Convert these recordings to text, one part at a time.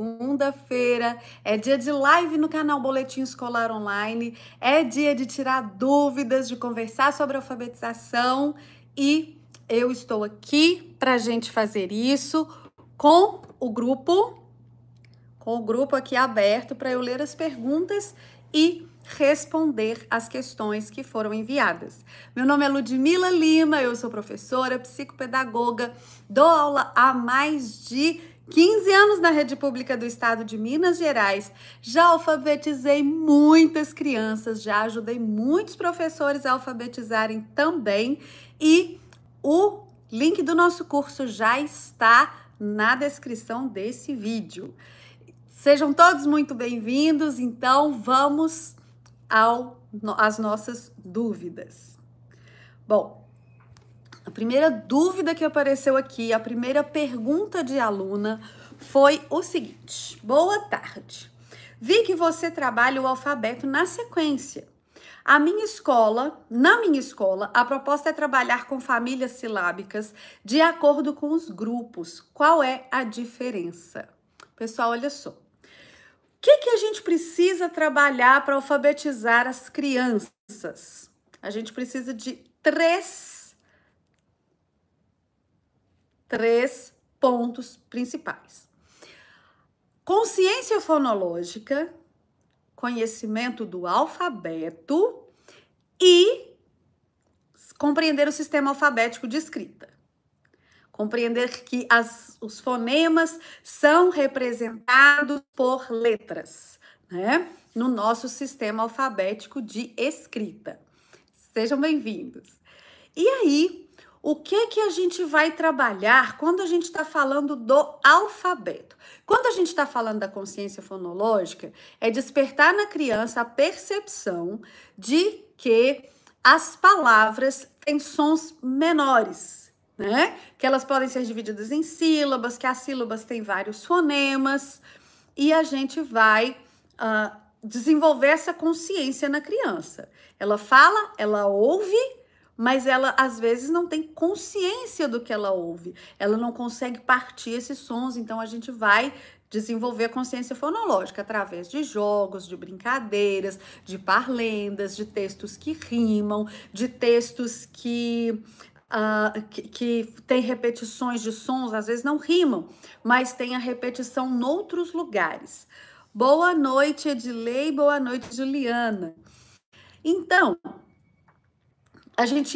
segunda-feira, é dia de live no canal Boletim Escolar Online, é dia de tirar dúvidas, de conversar sobre alfabetização e eu estou aqui para a gente fazer isso com o grupo aqui aberto para eu ler as perguntas e responder as questões que foram enviadas. Meu nome é Ludmila Lima, eu sou professora, psicopedagoga, dou aula há mais de 15 anos na rede pública do estado de Minas Gerais, já alfabetizei muitas crianças, já ajudei muitos professores a alfabetizarem também e o link do nosso curso já está na descrição desse vídeo. Sejam todos muito bem-vindos, então vamos às nossas dúvidas. Bom, a primeira dúvida que apareceu aqui, a primeira pergunta de aluna foi o seguinte: boa tarde, vi que você trabalha o alfabeto na sequência. Na minha escola, a proposta é trabalhar com famílias silábicas de acordo com os grupos. Qual é a diferença? Pessoal, olha só. O que a gente precisa trabalhar para alfabetizar as crianças? A gente precisa de três pontos principais. Consciência fonológica, conhecimento do alfabeto e compreender o sistema alfabético de escrita. Compreender que os fonemas são representados por letras, né? No nosso sistema alfabético de escrita. Sejam bem-vindos. E aí, o que a gente vai trabalhar quando a gente está falando do alfabeto? Quando a gente está falando da consciência fonológica, é despertar na criança a percepção de que as palavras têm sons menores, né? Que elas podem ser divididas em sílabas, que as sílabas têm vários fonemas, e a gente vai desenvolver essa consciência na criança. Ela fala, ela ouve, mas ela às vezes não tem consciência do que ela ouve. Ela não consegue partir esses sons, então a gente vai desenvolver a consciência fonológica através de jogos, de brincadeiras, de parlendas, de textos que rimam, de textos que tem repetições de sons, às vezes não rimam, mas tem a repetição noutros lugares. Boa noite, Edilei, boa noite, Juliana. Então,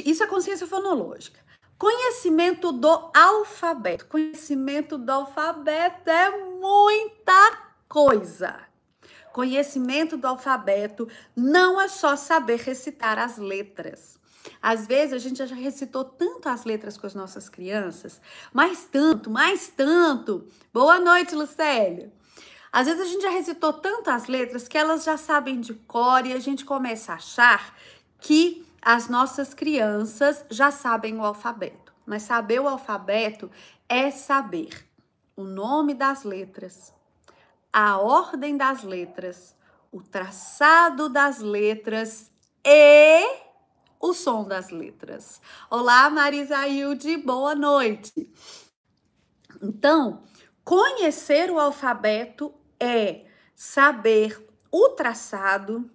isso é consciência fonológica. Conhecimento do alfabeto. Conhecimento do alfabeto é muita coisa. Conhecimento do alfabeto não é só saber recitar as letras. Às vezes a gente já recitou tanto as letras com as nossas crianças, mais tanto. Boa noite, Lucélia. Às vezes a gente já recitou tanto as letras que elas já sabem de cor e a gente começa a achar que as nossas crianças já sabem o alfabeto. Mas saber o alfabeto é saber o nome das letras, a ordem das letras, o traçado das letras e o som das letras. Olá, Marisailde, boa noite. Então, conhecer o alfabeto é saber o traçado,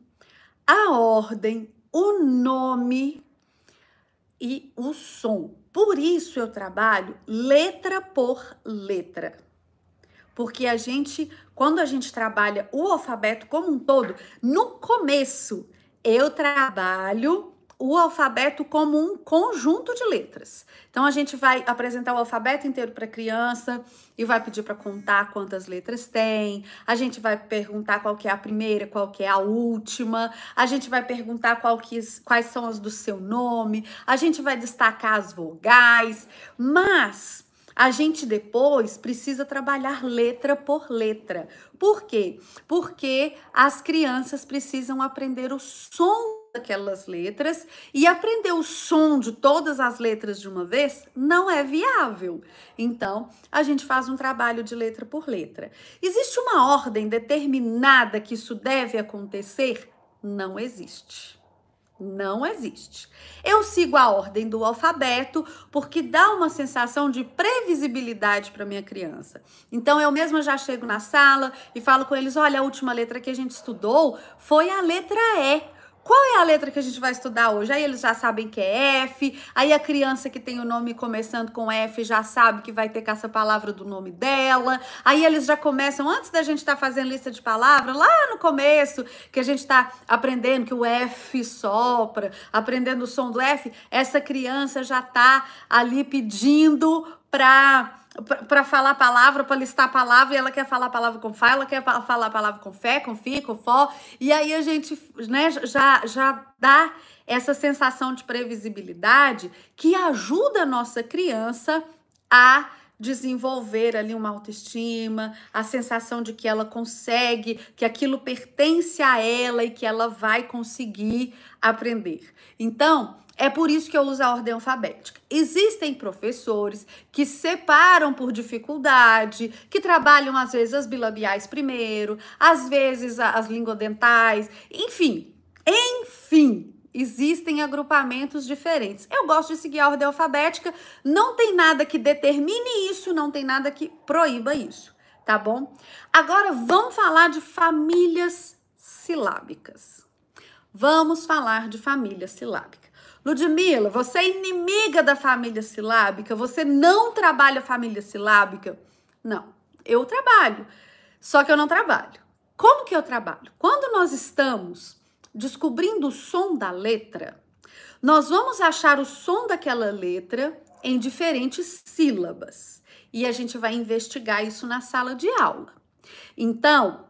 a ordem, o nome e o som. Por isso eu trabalho letra por letra. Porque quando a gente trabalha o alfabeto como um todo, no começo eu trabalho o alfabeto como um conjunto de letras. Então, a gente vai apresentar o alfabeto inteiro para a criança e vai pedir para contar quantas letras tem. A gente vai perguntar qual que é a primeira, qual que é a última. A gente vai perguntar quais são as do seu nome. A gente vai destacar as vogais. Mas a gente depois precisa trabalhar letra por letra. Por quê? Porque as crianças precisam aprender o som daquelas letras e aprender o som de todas as letras de uma vez não é viável. Então, a gente faz um trabalho de letra por letra. Existe uma ordem determinada que isso deve acontecer? Não existe. Não existe. Eu sigo a ordem do alfabeto porque dá uma sensação de previsibilidade para minha criança. Então eu mesma já chego na sala e falo com eles: olha, a última letra que a gente estudou foi a letra E. Qual é a letra que a gente vai estudar hoje? Aí eles já sabem que é F, aí a criança que tem o nome começando com F já sabe que vai ter caça-palavra do nome dela, aí eles já começam, antes da gente estar fazendo lista de palavras, lá no começo, que a gente está aprendendo que o F sopra, aprendendo o som do F, essa criança já está ali pedindo para falar a palavra, para listar a palavra, e ela quer falar a palavra com fá, ela quer falar a palavra com fé, com fi, com fó, e aí a gente, né, já dá essa sensação de previsibilidade que ajuda a nossa criança a desenvolver ali uma autoestima, a sensação de que ela consegue, que aquilo pertence a ela e que ela vai conseguir aprender. Então, é por isso que eu uso a ordem alfabética. Existem professores que separam por dificuldade, que trabalham às vezes as bilabiais primeiro, às vezes as lingodentais, enfim, existem agrupamentos diferentes. Eu gosto de seguir a ordem alfabética, não tem nada que determine isso, não tem nada que proíba isso, tá bom? Agora vamos falar de famílias silábicas. Vamos falar de família silábica. Ludmila, você é inimiga da família silábica? Você não trabalha família silábica? Não, eu trabalho, só que eu não trabalho. Como que eu trabalho? Quando nós estamos descobrindo o som da letra, nós vamos achar o som daquela letra em diferentes sílabas. E a gente vai investigar isso na sala de aula. Então,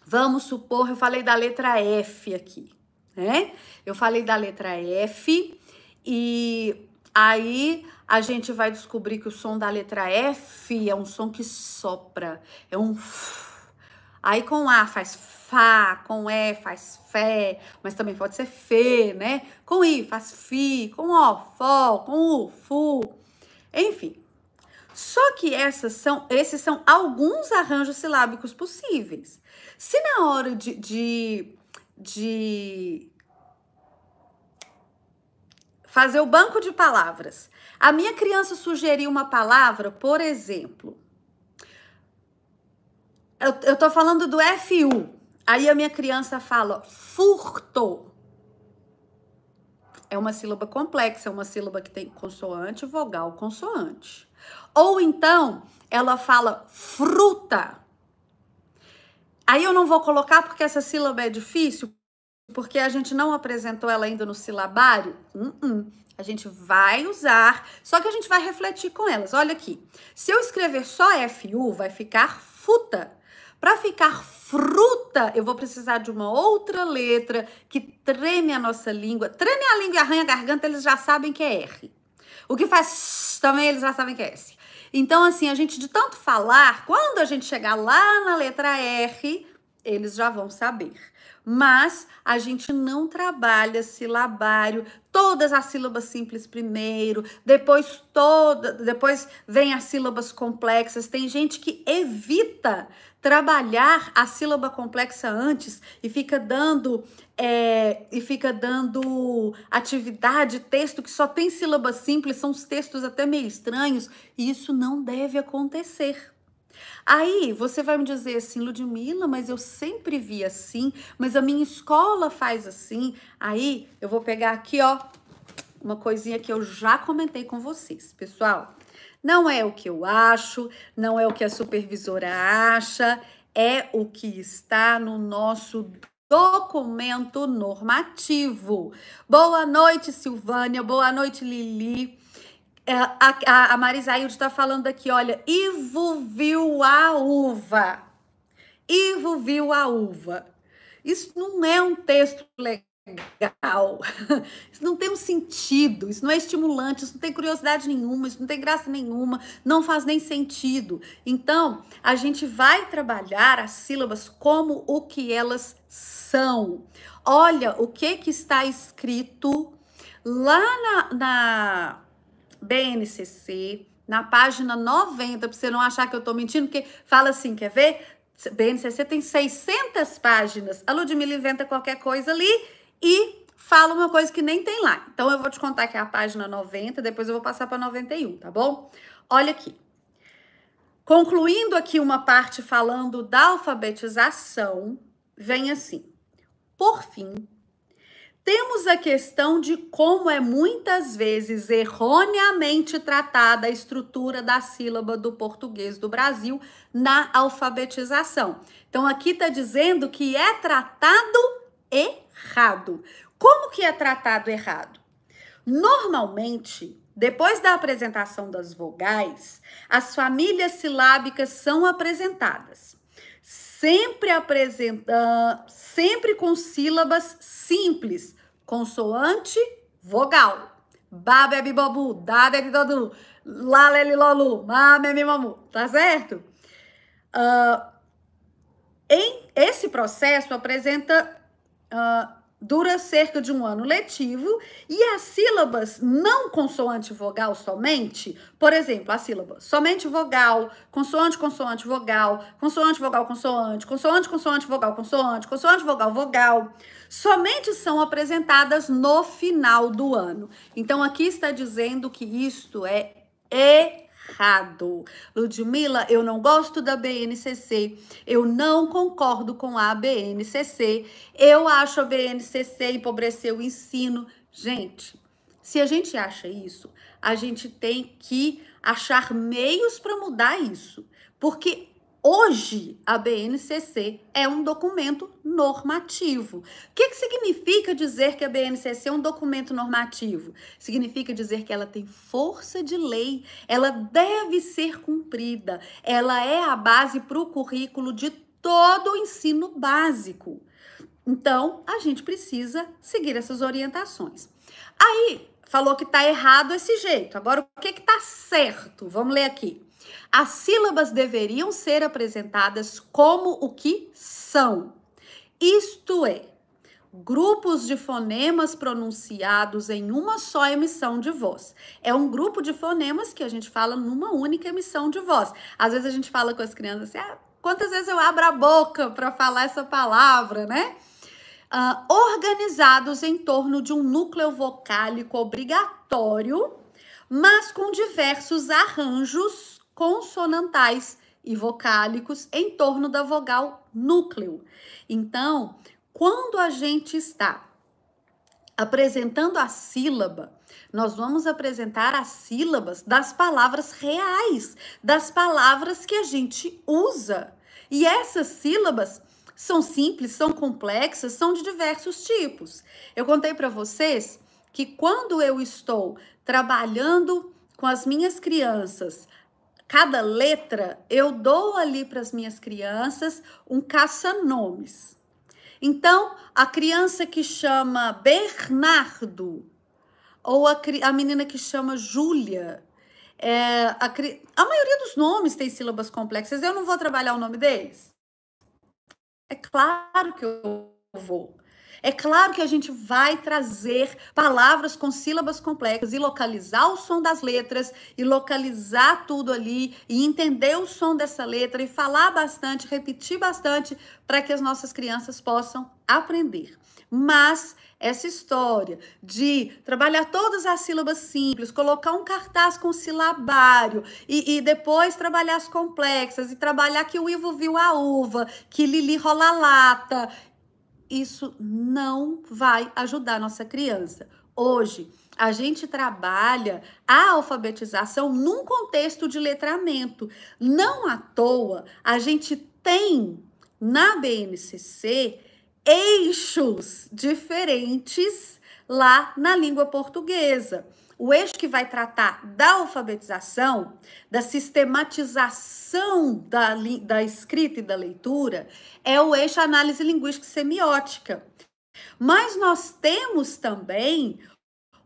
vamos supor, eu falei da letra F aqui, né? Eu falei da letra F e aí a gente vai descobrir que o som da letra F é um som que sopra, é um f. Aí com A faz Fá, com E faz Fé, mas também pode ser Fê, né? Com I faz Fi, com O, Fó, com U, Fu, enfim. Só que esses são alguns arranjos silábicos possíveis. Se na hora de fazer o banco de palavras, a minha criança sugerir uma palavra, por exemplo, eu tô falando do FU, aí a minha criança fala furto. É uma sílaba complexa, é uma sílaba que tem consoante, vogal, consoante. Ou então, ela fala fruta. Aí eu não vou colocar porque essa sílaba é difícil, porque a gente não apresentou ela ainda no silabário. A gente vai usar, só que a gente vai refletir com elas. Olha aqui, se eu escrever só FU, vai ficar futa. Para ficar fruta, eu vou precisar de uma outra letra que treme a nossa língua. Treme a língua e arranha a garganta, eles já sabem que é R. O que faz também, eles já sabem que é S. Então, assim, a gente de tanto falar, quando a gente chegar lá na letra R, eles já vão saber. Mas a gente não trabalha silabário, todas as sílabas simples primeiro, depois vem as sílabas complexas. Tem gente que evita trabalhar a sílaba complexa antes e fica dando atividade, texto que só tem sílaba simples, são os textos até meio estranhos, e isso não deve acontecer. Aí você vai me dizer assim, Ludmila, mas eu sempre vi assim, mas a minha escola faz assim. Aí eu vou pegar aqui, ó, uma coisinha que eu já comentei com vocês, pessoal. Não é o que eu acho, não é o que a supervisora acha, é o que está no nosso documento normativo. Boa noite, Silvânia, boa noite, Lili. A Marisailde está falando aqui, olha, Ivo viu a uva. Ivo viu a uva. Isso não é um texto legal. Isso não tem um sentido, isso não é estimulante, isso não tem curiosidade nenhuma, isso não tem graça nenhuma, não faz nem sentido. Então, a gente vai trabalhar as sílabas como o que elas são. Olha o que está escrito lá na BNCC, na página 90, para você não achar que eu tô mentindo, porque fala assim, quer ver? BNCC tem 600 páginas, a Ludmila inventa qualquer coisa ali e fala uma coisa que nem tem lá. Então, eu vou te contar que é a página 90, depois eu vou passar para 91, tá bom? Olha aqui. Concluindo aqui uma parte falando da alfabetização, vem assim. Por fim, temos a questão de como é muitas vezes erroneamente tratada a estrutura da sílaba do português do Brasil na alfabetização. Então, aqui está dizendo que é tratado errado. Como que é tratado errado? Normalmente, depois da apresentação das vogais, as famílias silábicas são apresentadas. Sempre com sílabas simples, consoante, vogal. Ba, bebe, bobu, da, bebe, dodu, lá, leli, lolu, ma, memi, mamu, tá certo? Esse processo dura cerca de um ano letivo e as sílabas não consoante vogal somente, por exemplo, a sílaba somente vogal, consoante, consoante, vogal, consoante, vogal, consoante, consoante, consoante, vogal, consoante, consoante, vogal, vogal, somente são apresentadas no final do ano. Então, aqui está dizendo que isto é errado. Ludmila, eu não gosto da BNCC, eu não concordo com a BNCC, eu acho a BNCC empobrecer o ensino. Gente, se a gente acha isso, a gente tem que achar meios para mudar isso, porque hoje a BNCC é um documento normativo. O que significa dizer que a BNCC é um documento normativo? Significa dizer que ela tem força de lei, ela deve ser cumprida, ela é a base para o currículo de todo o ensino básico. Então, a gente precisa seguir essas orientações. Aí, falou que está errado esse jeito. Agora, o que está certo? Vamos ler aqui. As sílabas deveriam ser apresentadas como o que são. Isto é, grupos de fonemas pronunciados em uma só emissão de voz. É um grupo de fonemas que a gente fala numa única emissão de voz. Às vezes a gente fala com as crianças assim, quantas vezes eu abro a boca para falar essa palavra, né? Organizados em torno de um núcleo vocálico obrigatório, mas com diversos arranjos consonantais e vocálicos em torno da vogal núcleo. Então, quando a gente está apresentando a sílaba, nós vamos apresentar as sílabas das palavras reais, das palavras que a gente usa. E essas sílabas são simples, são complexas, são de diversos tipos. Eu contei para vocês que quando eu estou trabalhando com as minhas crianças, cada letra, eu dou ali para as minhas crianças um caça-nomes. Então, a criança que chama Bernardo, ou a menina que chama Júlia, a maioria dos nomes tem sílabas complexas, eu não vou trabalhar o nome deles? É claro que eu vou. É claro que a gente vai trazer palavras com sílabas complexas e localizar o som das letras e localizar tudo ali e entender o som dessa letra e falar bastante, repetir bastante para que as nossas crianças possam aprender. Mas essa história de trabalhar todas as sílabas simples, colocar um cartaz com silabário e depois trabalhar as complexas e trabalhar que o Ivo viu a uva, que Lili rola a lata, isso não vai ajudar a nossa criança. Hoje, a gente trabalha a alfabetização num contexto de letramento. Não à toa, a gente tem na BNCC eixos diferentes lá na língua portuguesa. O eixo que vai tratar da alfabetização, da sistematização da escrita e da leitura, é o eixo análise linguística e semiótica. Mas nós temos também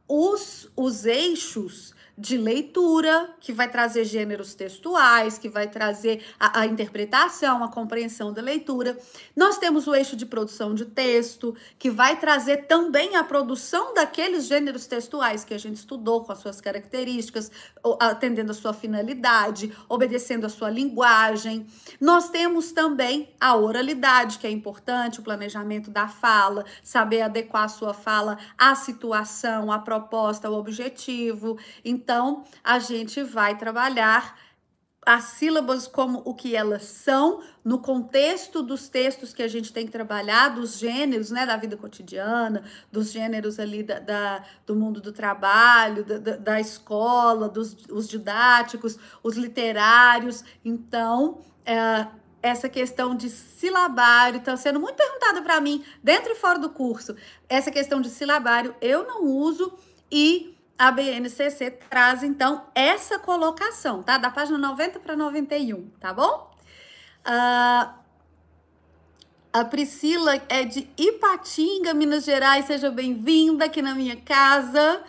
os eixos de leitura, que vai trazer gêneros textuais, que vai trazer a interpretação, a compreensão da leitura. Nós temos o eixo de produção de texto, que vai trazer também a produção daqueles gêneros textuais que a gente estudou, com as suas características, atendendo a sua finalidade, obedecendo a sua linguagem. Nós temos também a oralidade, que é importante, o planejamento da fala, saber adequar a sua fala à situação, à proposta, ao objetivo. Então, a gente vai trabalhar as sílabas como o que elas são, no contexto dos textos que a gente tem que trabalhar, dos gêneros, né, da vida cotidiana, dos gêneros ali do mundo do trabalho, da escola, os didáticos, os literários. Então, essa questão de silabário está sendo muito perguntada para mim, dentro e fora do curso. Essa questão de silabário eu não uso e a BNCC traz, então, essa colocação, tá? Da página 90 para 91, tá bom? A Priscila é de Ipatinga, Minas Gerais. Seja bem-vinda aqui na minha casa.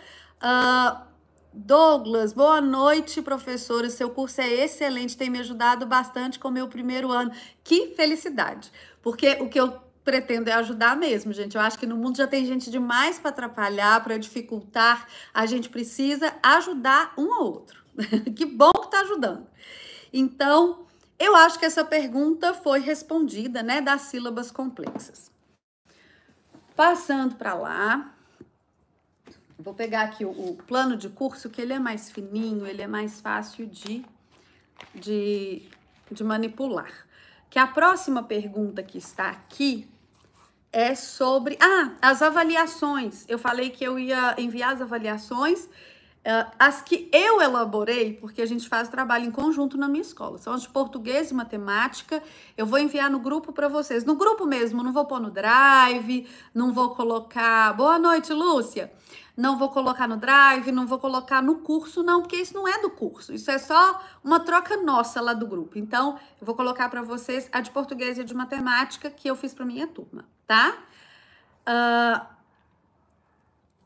Douglas, boa noite, professora. Seu curso é excelente, tem me ajudado bastante com o meu primeiro ano. Que felicidade! Porque o que eu pretendo é ajudar mesmo, gente. Eu acho que no mundo já tem gente demais para atrapalhar, para dificultar. A gente precisa ajudar um ao outro. Que bom que tá ajudando. Então, eu acho que essa pergunta foi respondida, né, das sílabas complexas. Passando para lá, vou pegar aqui o plano de curso, que ele é mais fininho, ele é mais fácil de manipular. Que a próxima pergunta que está aqui é sobre as avaliações. Eu falei que eu ia enviar as avaliações, as que eu elaborei, porque a gente faz trabalho em conjunto na minha escola. São as de português e matemática. Eu vou enviar no grupo para vocês. No grupo mesmo, não vou pôr no Drive, não vou colocar... Boa noite, Lúcia! Não vou colocar no Drive, não vou colocar no curso, não, porque isso não é do curso. Isso é só uma troca nossa lá do grupo. Então, eu vou colocar para vocês a de português e a de matemática que eu fiz para minha turma, tá?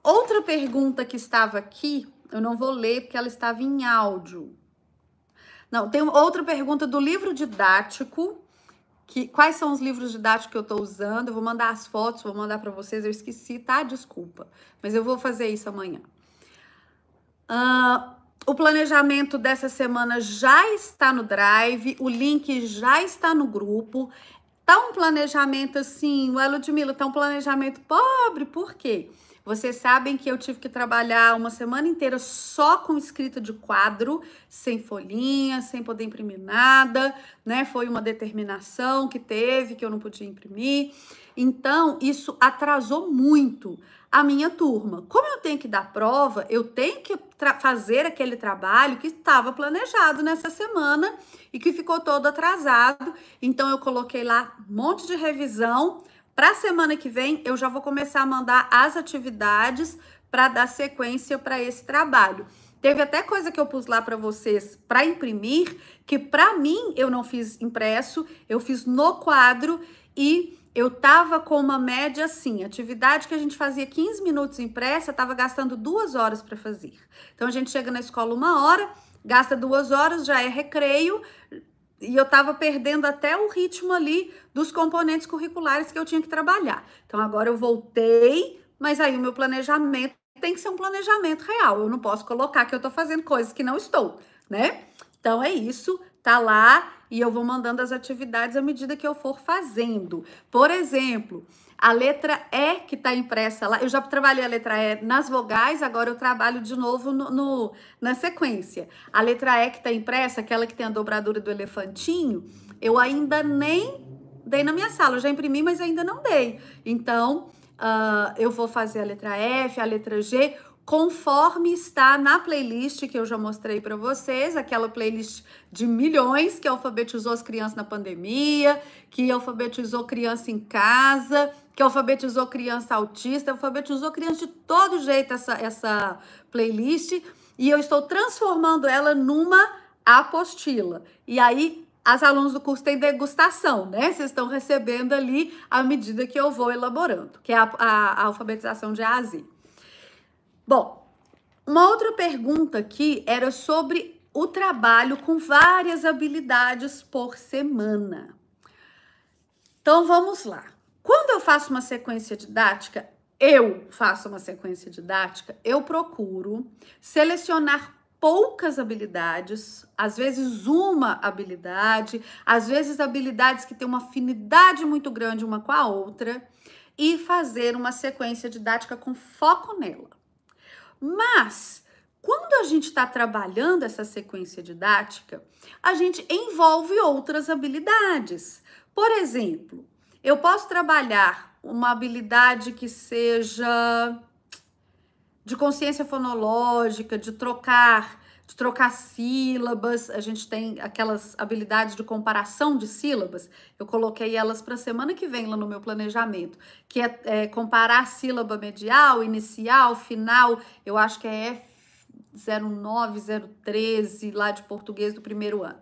Outra pergunta que estava aqui, eu não vou ler porque ela estava em áudio. Não, tem outra pergunta do livro didático. Quais são os livros didáticos que eu tô usando? Eu vou mandar as fotos, vou mandar para vocês. Eu esqueci, tá? Desculpa. Mas eu vou fazer isso amanhã. O planejamento dessa semana já está no Drive. O link já está no grupo. Tá um planejamento assim, Ludmila, tá um planejamento pobre. Por quê? Vocês sabem que eu tive que trabalhar uma semana inteira só com escrita de quadro, sem folhinha, sem poder imprimir nada, né? Foi uma determinação que teve, que eu não podia imprimir. Então, isso atrasou muito a minha turma. Como eu tenho que dar prova, eu tenho que fazer aquele trabalho que estava planejado nessa semana e que ficou todo atrasado. Então, eu coloquei lá um monte de revisão. Para a semana que vem, eu já vou começar a mandar as atividades para dar sequência para esse trabalho. Teve até coisa que eu pus lá para vocês para imprimir, que para mim eu não fiz impresso, eu fiz no quadro e eu tava com uma média assim, atividade que a gente fazia 15 minutos impressa, tava gastando 2 horas para fazer. Então a gente chega na escola 1 hora, gasta 2 horas, já é recreio, e eu tava perdendo até o ritmo ali dos componentes curriculares que eu tinha que trabalhar. Então agora eu voltei, mas aí o meu planejamento tem que ser um planejamento real. Eu não posso colocar que eu tô fazendo coisas que não estou, né? Então é isso, tá lá e eu vou mandando as atividades à medida que eu for fazendo. Por exemplo, a letra E que tá impressa lá, eu já trabalhei a letra E nas vogais, agora eu trabalho de novo na sequência. A letra E que tá impressa, aquela que tem a dobradura do elefantinho, eu ainda nem dei na minha sala. Eu já imprimi, mas ainda não dei. Então, eu vou fazer a letra F, a letra G, conforme está na playlist que eu já mostrei para vocês, aquela playlist de milhões que alfabetizou as crianças na pandemia, que alfabetizou criança em casa, que alfabetizou criança autista, alfabetizou criança de todo jeito essa playlist, e eu estou transformando ela numa apostila. E aí, as alunos do curso têm degustação, né? Vocês estão recebendo ali à medida que eu vou elaborando, que é a alfabetização de A a Z. Bom, Uma outra pergunta aqui era sobre o trabalho com várias habilidades por semana. Então vamos lá. Quando eu faço uma sequência didática, eu procuro selecionar poucas habilidades, às vezes uma habilidade, às vezes habilidades que têm uma afinidade muito grande uma com a outra, e fazer uma sequência didática com foco nela. Mas, quando a gente está trabalhando essa sequência didática, a gente envolve outras habilidades. Por exemplo, eu posso trabalhar uma habilidade que seja de consciência fonológica, de trocar sílabas. A gente tem aquelas habilidades de comparação de sílabas. Eu coloquei elas para a semana que vem lá no meu planejamento, que é comparar sílaba medial, inicial, final. Eu acho que é F09, 013 lá de português do primeiro ano.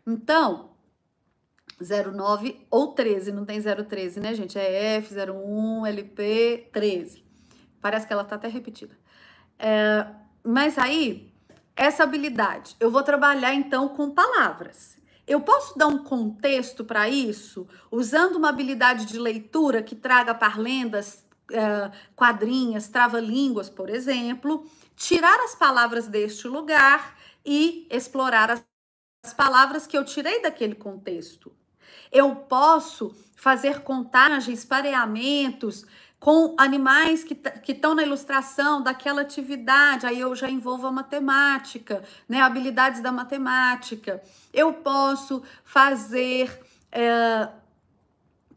Então, 09 ou 13, não tem 013, né, gente? É F01, LP 13. Parece que ela tá até repetida. Mas aí, essa habilidade, eu vou trabalhar então com palavras. Eu posso dar um contexto para isso, usando uma habilidade de leitura que traga parlendas, quadrinhas, trava-línguas, por exemplo, tirar as palavras deste lugar e explorar as palavras que eu tirei daquele contexto. Eu posso fazer contagens, pareamentos com animais que estão na ilustração daquela atividade, aí eu já envolvo a matemática, né, habilidades da matemática. Eu posso fazer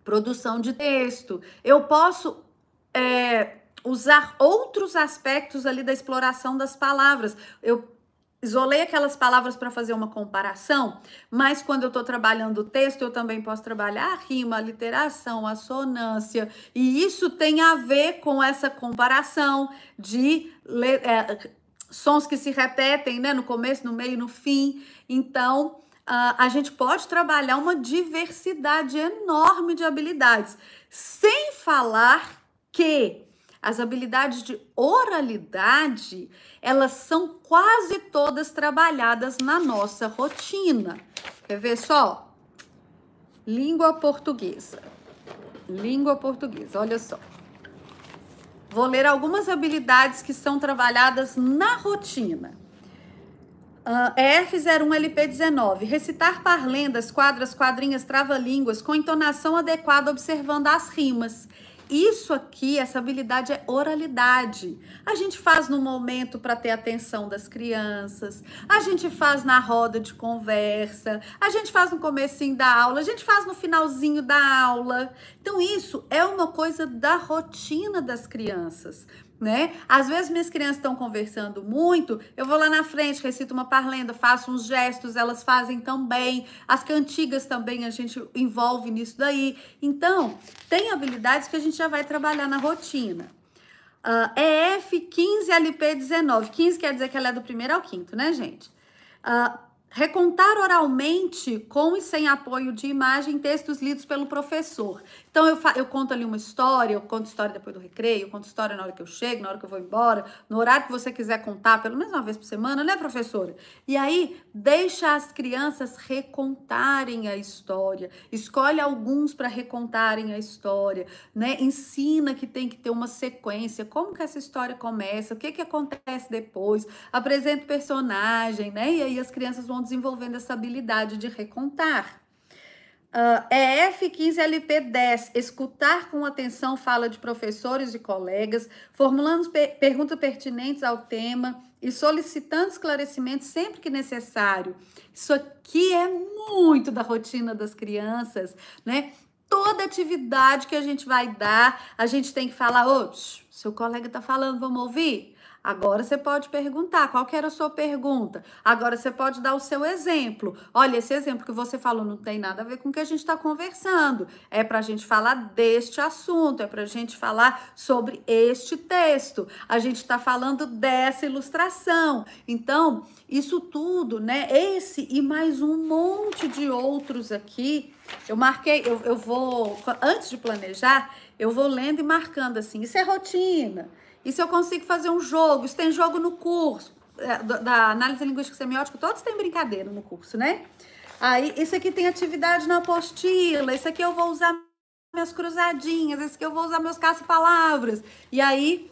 produção de texto, eu posso usar outros aspectos ali da exploração das palavras. Eu isolei aquelas palavras para fazer uma comparação, mas quando eu estou trabalhando o texto, eu também posso trabalhar a rima, a literação, a sonância, e isso tem a ver com essa comparação de sons que se repetem, né, no começo, no meio e no fim. Então, a gente pode trabalhar uma diversidade enorme de habilidades, sem falar que as habilidades de oralidade, elas são quase todas trabalhadas na nossa rotina. Quer ver só? Língua portuguesa. Língua portuguesa, olha só. Vou ler algumas habilidades que são trabalhadas na rotina. F01 LP19. Recitar parlendas, quadras, quadrinhas, trava-línguas com entonação adequada observando as rimas. Isso aqui, essa habilidade é oralidade. A gente faz no momento para ter atenção das crianças, a gente faz na roda de conversa, a gente faz no comecinho da aula, a gente faz no finalzinho da aula. Então isso é uma coisa da rotina das crianças, né? Às vezes minhas crianças estão conversando muito, eu vou lá na frente, recito uma parlenda, faço uns gestos, elas fazem também. As cantigas também a gente envolve nisso daí. Então, tem habilidades que a gente já vai trabalhar na rotina. F15 LP19. 15 quer dizer que ela é do primeiro ao quinto, né, gente? Recontar oralmente, com e sem apoio de imagem, textos lidos pelo professor. Então, eu conto ali uma história, eu conto história depois do recreio, eu conto história na hora que eu chego, na hora que eu vou embora, no horário que você quiser contar, pelo menos uma vez por semana, né, professora? E aí, deixa as crianças recontarem a história. Escolhe alguns para recontarem a história, né? Ensina que tem que ter uma sequência, como que essa história começa, o que acontece depois, apresenta o personagem, né? E aí as crianças vão desenvolvendo essa habilidade de recontar. F15 LP10, escutar com atenção fala de professores e colegas, formulando perguntas pertinentes ao tema e solicitando esclarecimentos sempre que necessário. Isso aqui é muito da rotina das crianças, né? Toda atividade que a gente vai dar, a gente tem que falar, seu colega tá falando, vamos ouvir? Agora você pode perguntar, qual que era a sua pergunta? Agora você pode dar o seu exemplo. Olha, esse exemplo que você falou não tem nada a ver com o que a gente está conversando. É para a gente falar deste assunto, é para a gente falar sobre este texto. A gente está falando dessa ilustração. Então, isso tudo, né? Esse e mais um monte de outros aqui. Eu marquei, eu vou, antes de planejar, eu vou lendo e marcando assim. Isso é rotina. E se eu consigo fazer um jogo? Isso tem jogo no curso da análise linguística semiótica, todos têm brincadeira no curso, né? Aí, isso aqui tem atividade na apostila, isso aqui eu vou usar minhas cruzadinhas, esse aqui eu vou usar meus caça-palavras. E aí,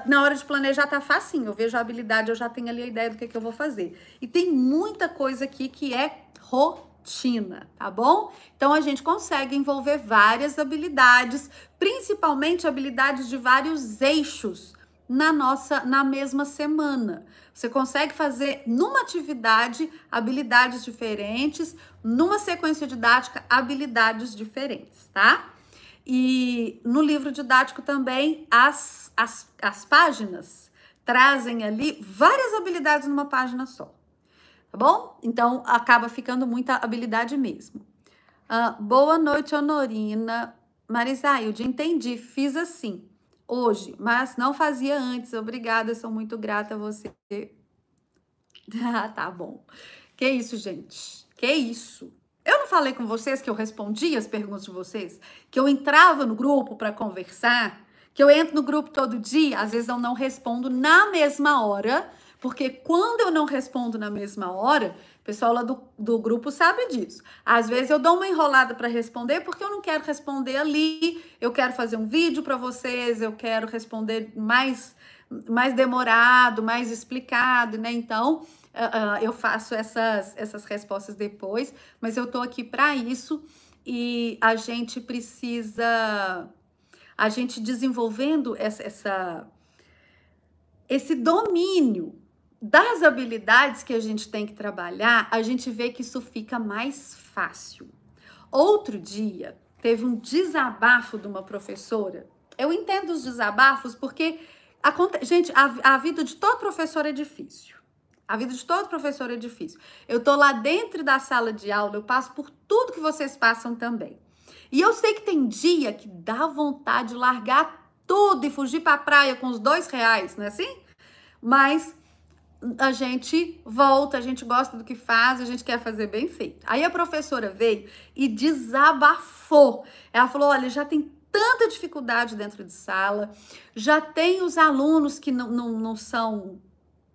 na hora de planejar tá facinho, eu vejo a habilidade, eu já tenho ali a ideia do que eu vou fazer. E tem muita coisa aqui que é rotina, tá bom? Então a gente consegue envolver várias habilidades, principalmente habilidades de vários eixos na mesma semana. Você consegue fazer numa atividade habilidades diferentes, numa sequência didática habilidades diferentes, tá? E no livro didático também as páginas trazem ali várias habilidades numa página só, tá bom? Então acaba ficando muita habilidade mesmo. Boa noite, Honorina. Marisailde, entendi, fiz assim hoje, mas não fazia antes. Obrigada, sou muito grata a você. Tá bom. Que isso, gente? Que isso? Eu não falei com vocês que eu respondia as perguntas de vocês? Que eu entrava no grupo para conversar? Que eu entro no grupo todo dia? Às vezes eu não respondo na mesma hora, porque quando eu não respondo na mesma hora, o pessoal lá do grupo sabe disso. Às vezes eu dou uma enrolada para responder, porque eu não quero responder ali, eu quero fazer um vídeo para vocês, eu quero responder mais demorado, mais explicado, né? Então, eu faço essas respostas depois, mas eu tô aqui para isso e a gente precisa, a gente desenvolvendo esse domínio das habilidades que a gente tem que trabalhar, a gente vê que isso fica mais fácil. Outro dia, teve um desabafo de uma professora. Eu entendo os desabafos porque, gente, a vida de todo professor é difícil. A vida de todo professor é difícil. Eu tô lá dentro da sala de aula, eu passo por tudo que vocês passam também. E eu sei que tem dia que dá vontade de largar tudo e fugir pra praia com os R$2, não é assim? Mas a gente volta, a gente gosta do que faz, a gente quer fazer bem feito. Aí a professora veio e desabafou. Ela falou, olha, já tem tanta dificuldade dentro de sala, já tem os alunos que não são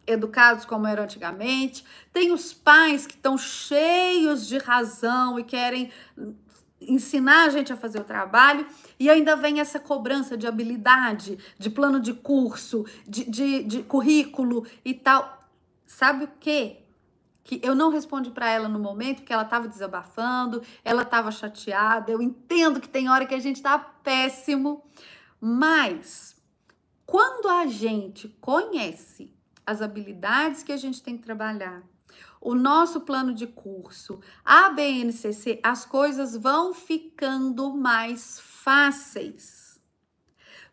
educados como eram antigamente, tem os pais que estão cheios de razão e querem ensinar a gente a fazer o trabalho, e ainda vem essa cobrança de habilidade, de plano de curso, de currículo e tal. Sabe o quê? Que eu não respondi para ela no momento, porque ela estava desabafando, ela estava chateada. Eu entendo que tem hora que a gente tá péssimo, mas quando a gente conhece as habilidades que a gente tem que trabalhar, o nosso plano de curso, a BNCC, as coisas vão ficando mais fáceis.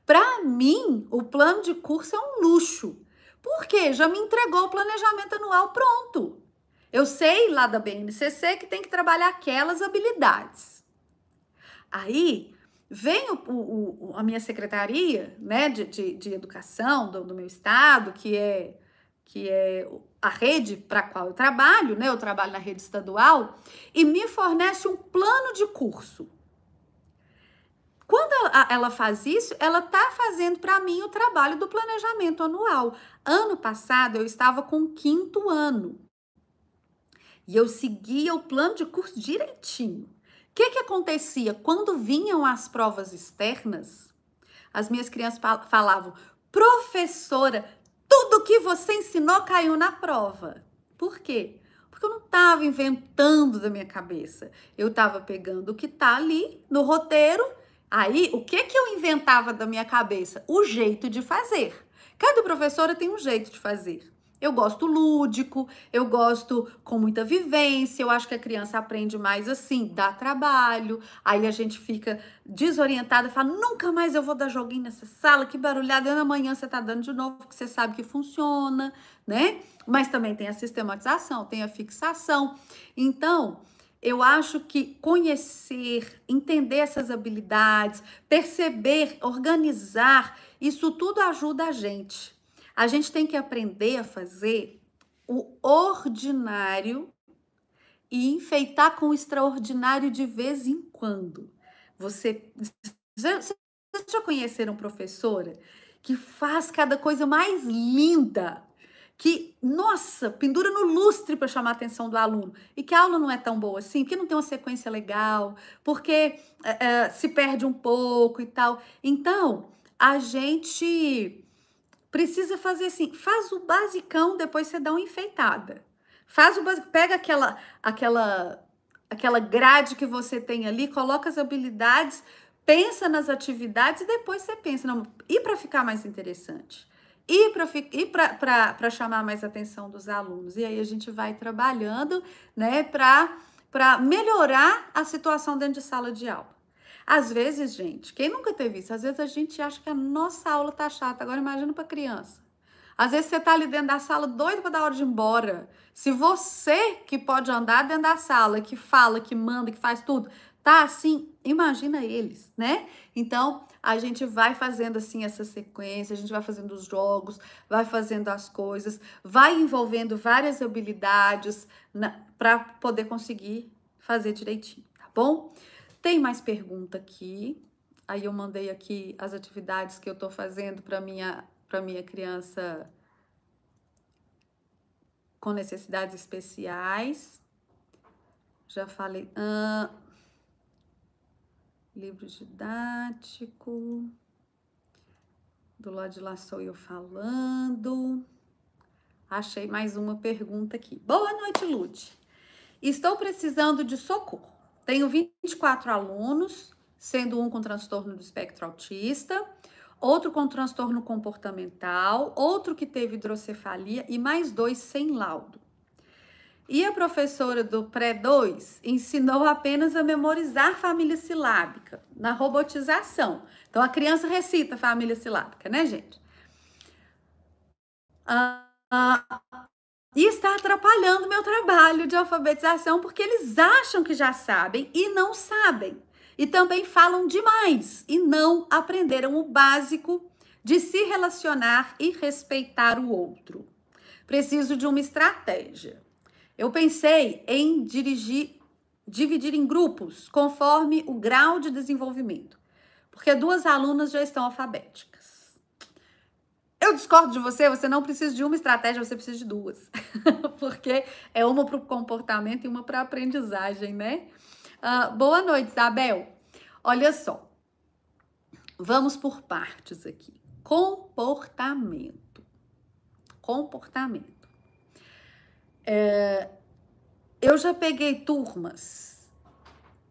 Para mim, o plano de curso é um luxo. Por quê? Já me entregou o planejamento anual pronto. Eu sei lá da BNCC que tem que trabalhar aquelas habilidades. Aí vem a minha secretaria, né, de educação do meu estado, que é a rede para a qual eu trabalho, né? Eu trabalho na rede estadual, e me fornece um plano de curso. Quando ela faz isso, ela está fazendo para mim o trabalho do planejamento anual. Ano passado, eu estava com o 5º ano. E eu seguia o plano de curso direitinho. O que acontecia? Quando vinham as provas externas, as minhas crianças falavam, professora, tudo que você ensinou caiu na prova. Por quê? Porque eu não estava inventando da minha cabeça. Eu estava pegando o que está ali no roteiro. Aí, o que eu inventava da minha cabeça? O jeito de fazer. Cada professora tem um jeito de fazer. Eu gosto lúdico, eu gosto com muita vivência, eu acho que a criança aprende mais assim, dá trabalho, aí a gente fica desorientada e fala, nunca mais eu vou dar joguinho nessa sala, que barulhada, e amanhã você tá dando de novo, porque você sabe que funciona, né? Mas também tem a sistematização, tem a fixação. Então, eu acho que conhecer, entender essas habilidades, perceber, organizar, isso tudo ajuda a gente. A gente tem que aprender a fazer o ordinário e enfeitar com o extraordinário de vez em quando. Vocês já conheceram professora que faz cada coisa mais linda, que, nossa, pendura no lustre para chamar a atenção do aluno, e que a aula não é tão boa assim, porque não tem uma sequência legal, porque se perde um pouco e tal. Então, a gente precisa fazer assim, faz o basicão, depois você dá uma enfeitada. Faz o básico, pega aquela grade que você tem ali, coloca as habilidades, pensa nas atividades e depois você pensa, não, e para ficar mais interessante? E para chamar mais atenção dos alunos. E aí a gente vai trabalhando, né, para melhorar a situação dentro de sala de aula. Às vezes, gente, quem nunca teve isso? Às vezes a gente acha que a nossa aula tá chata. Agora imagina para criança. Às vezes você tá ali dentro da sala doido para dar hora de ir embora. Se você que pode andar dentro da sala, que fala, que manda, que faz tudo, tá assim, imagina eles, né? Então, a gente vai fazendo assim essa sequência, a gente vai fazendo os jogos, vai fazendo as coisas, vai envolvendo várias habilidades para poder conseguir fazer direitinho, tá bom? Tem mais pergunta aqui. Aí eu mandei aqui as atividades que eu tô fazendo para minha criança com necessidades especiais. Já falei. Livro didático. Do lado de lá sou eu falando. Achei mais uma pergunta aqui. Boa noite, Lud. Estou precisando de socorro. Tenho 24 alunos, sendo um com transtorno do espectro autista, outro com transtorno comportamental, outro que teve hidrocefalia e mais 2 sem laudo. E a professora do pré-2 ensinou apenas a memorizar família silábica na robotização. Então, a criança recita família silábica, né, gente? E está atrapalhando meu trabalho de alfabetização, porque eles acham que já sabem e não sabem. E também falam demais e não aprenderam o básico de se relacionar e respeitar o outro. Preciso de uma estratégia. Eu pensei em dividir em grupos conforme o grau de desenvolvimento, porque 2 alunas já estão alfabéticas. Eu discordo de você, você não precisa de uma estratégia, você precisa de 2. Porque é uma para o comportamento e uma para a aprendizagem, né? Boa noite, Isabel. Olha só, vamos por partes aqui. Comportamento. Eu já peguei turmas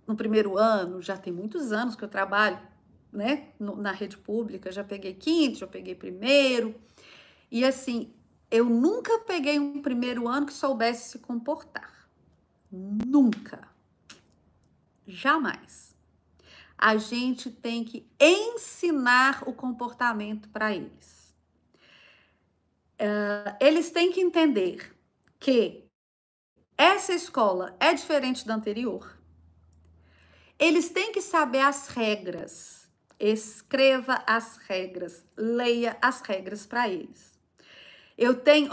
no primeiro ano, já tem muitos anos que eu trabalho, né, na rede pública, já peguei quinto, já peguei primeiro, e assim, eu nunca peguei um primeiro ano que soubesse se comportar. Nunca. Jamais. A gente tem que ensinar o comportamento para eles. Eles têm que entender que essa escola é diferente da anterior. Eles têm que saber as regras. Escreva as regras, leia as regras para eles. Eu tenho,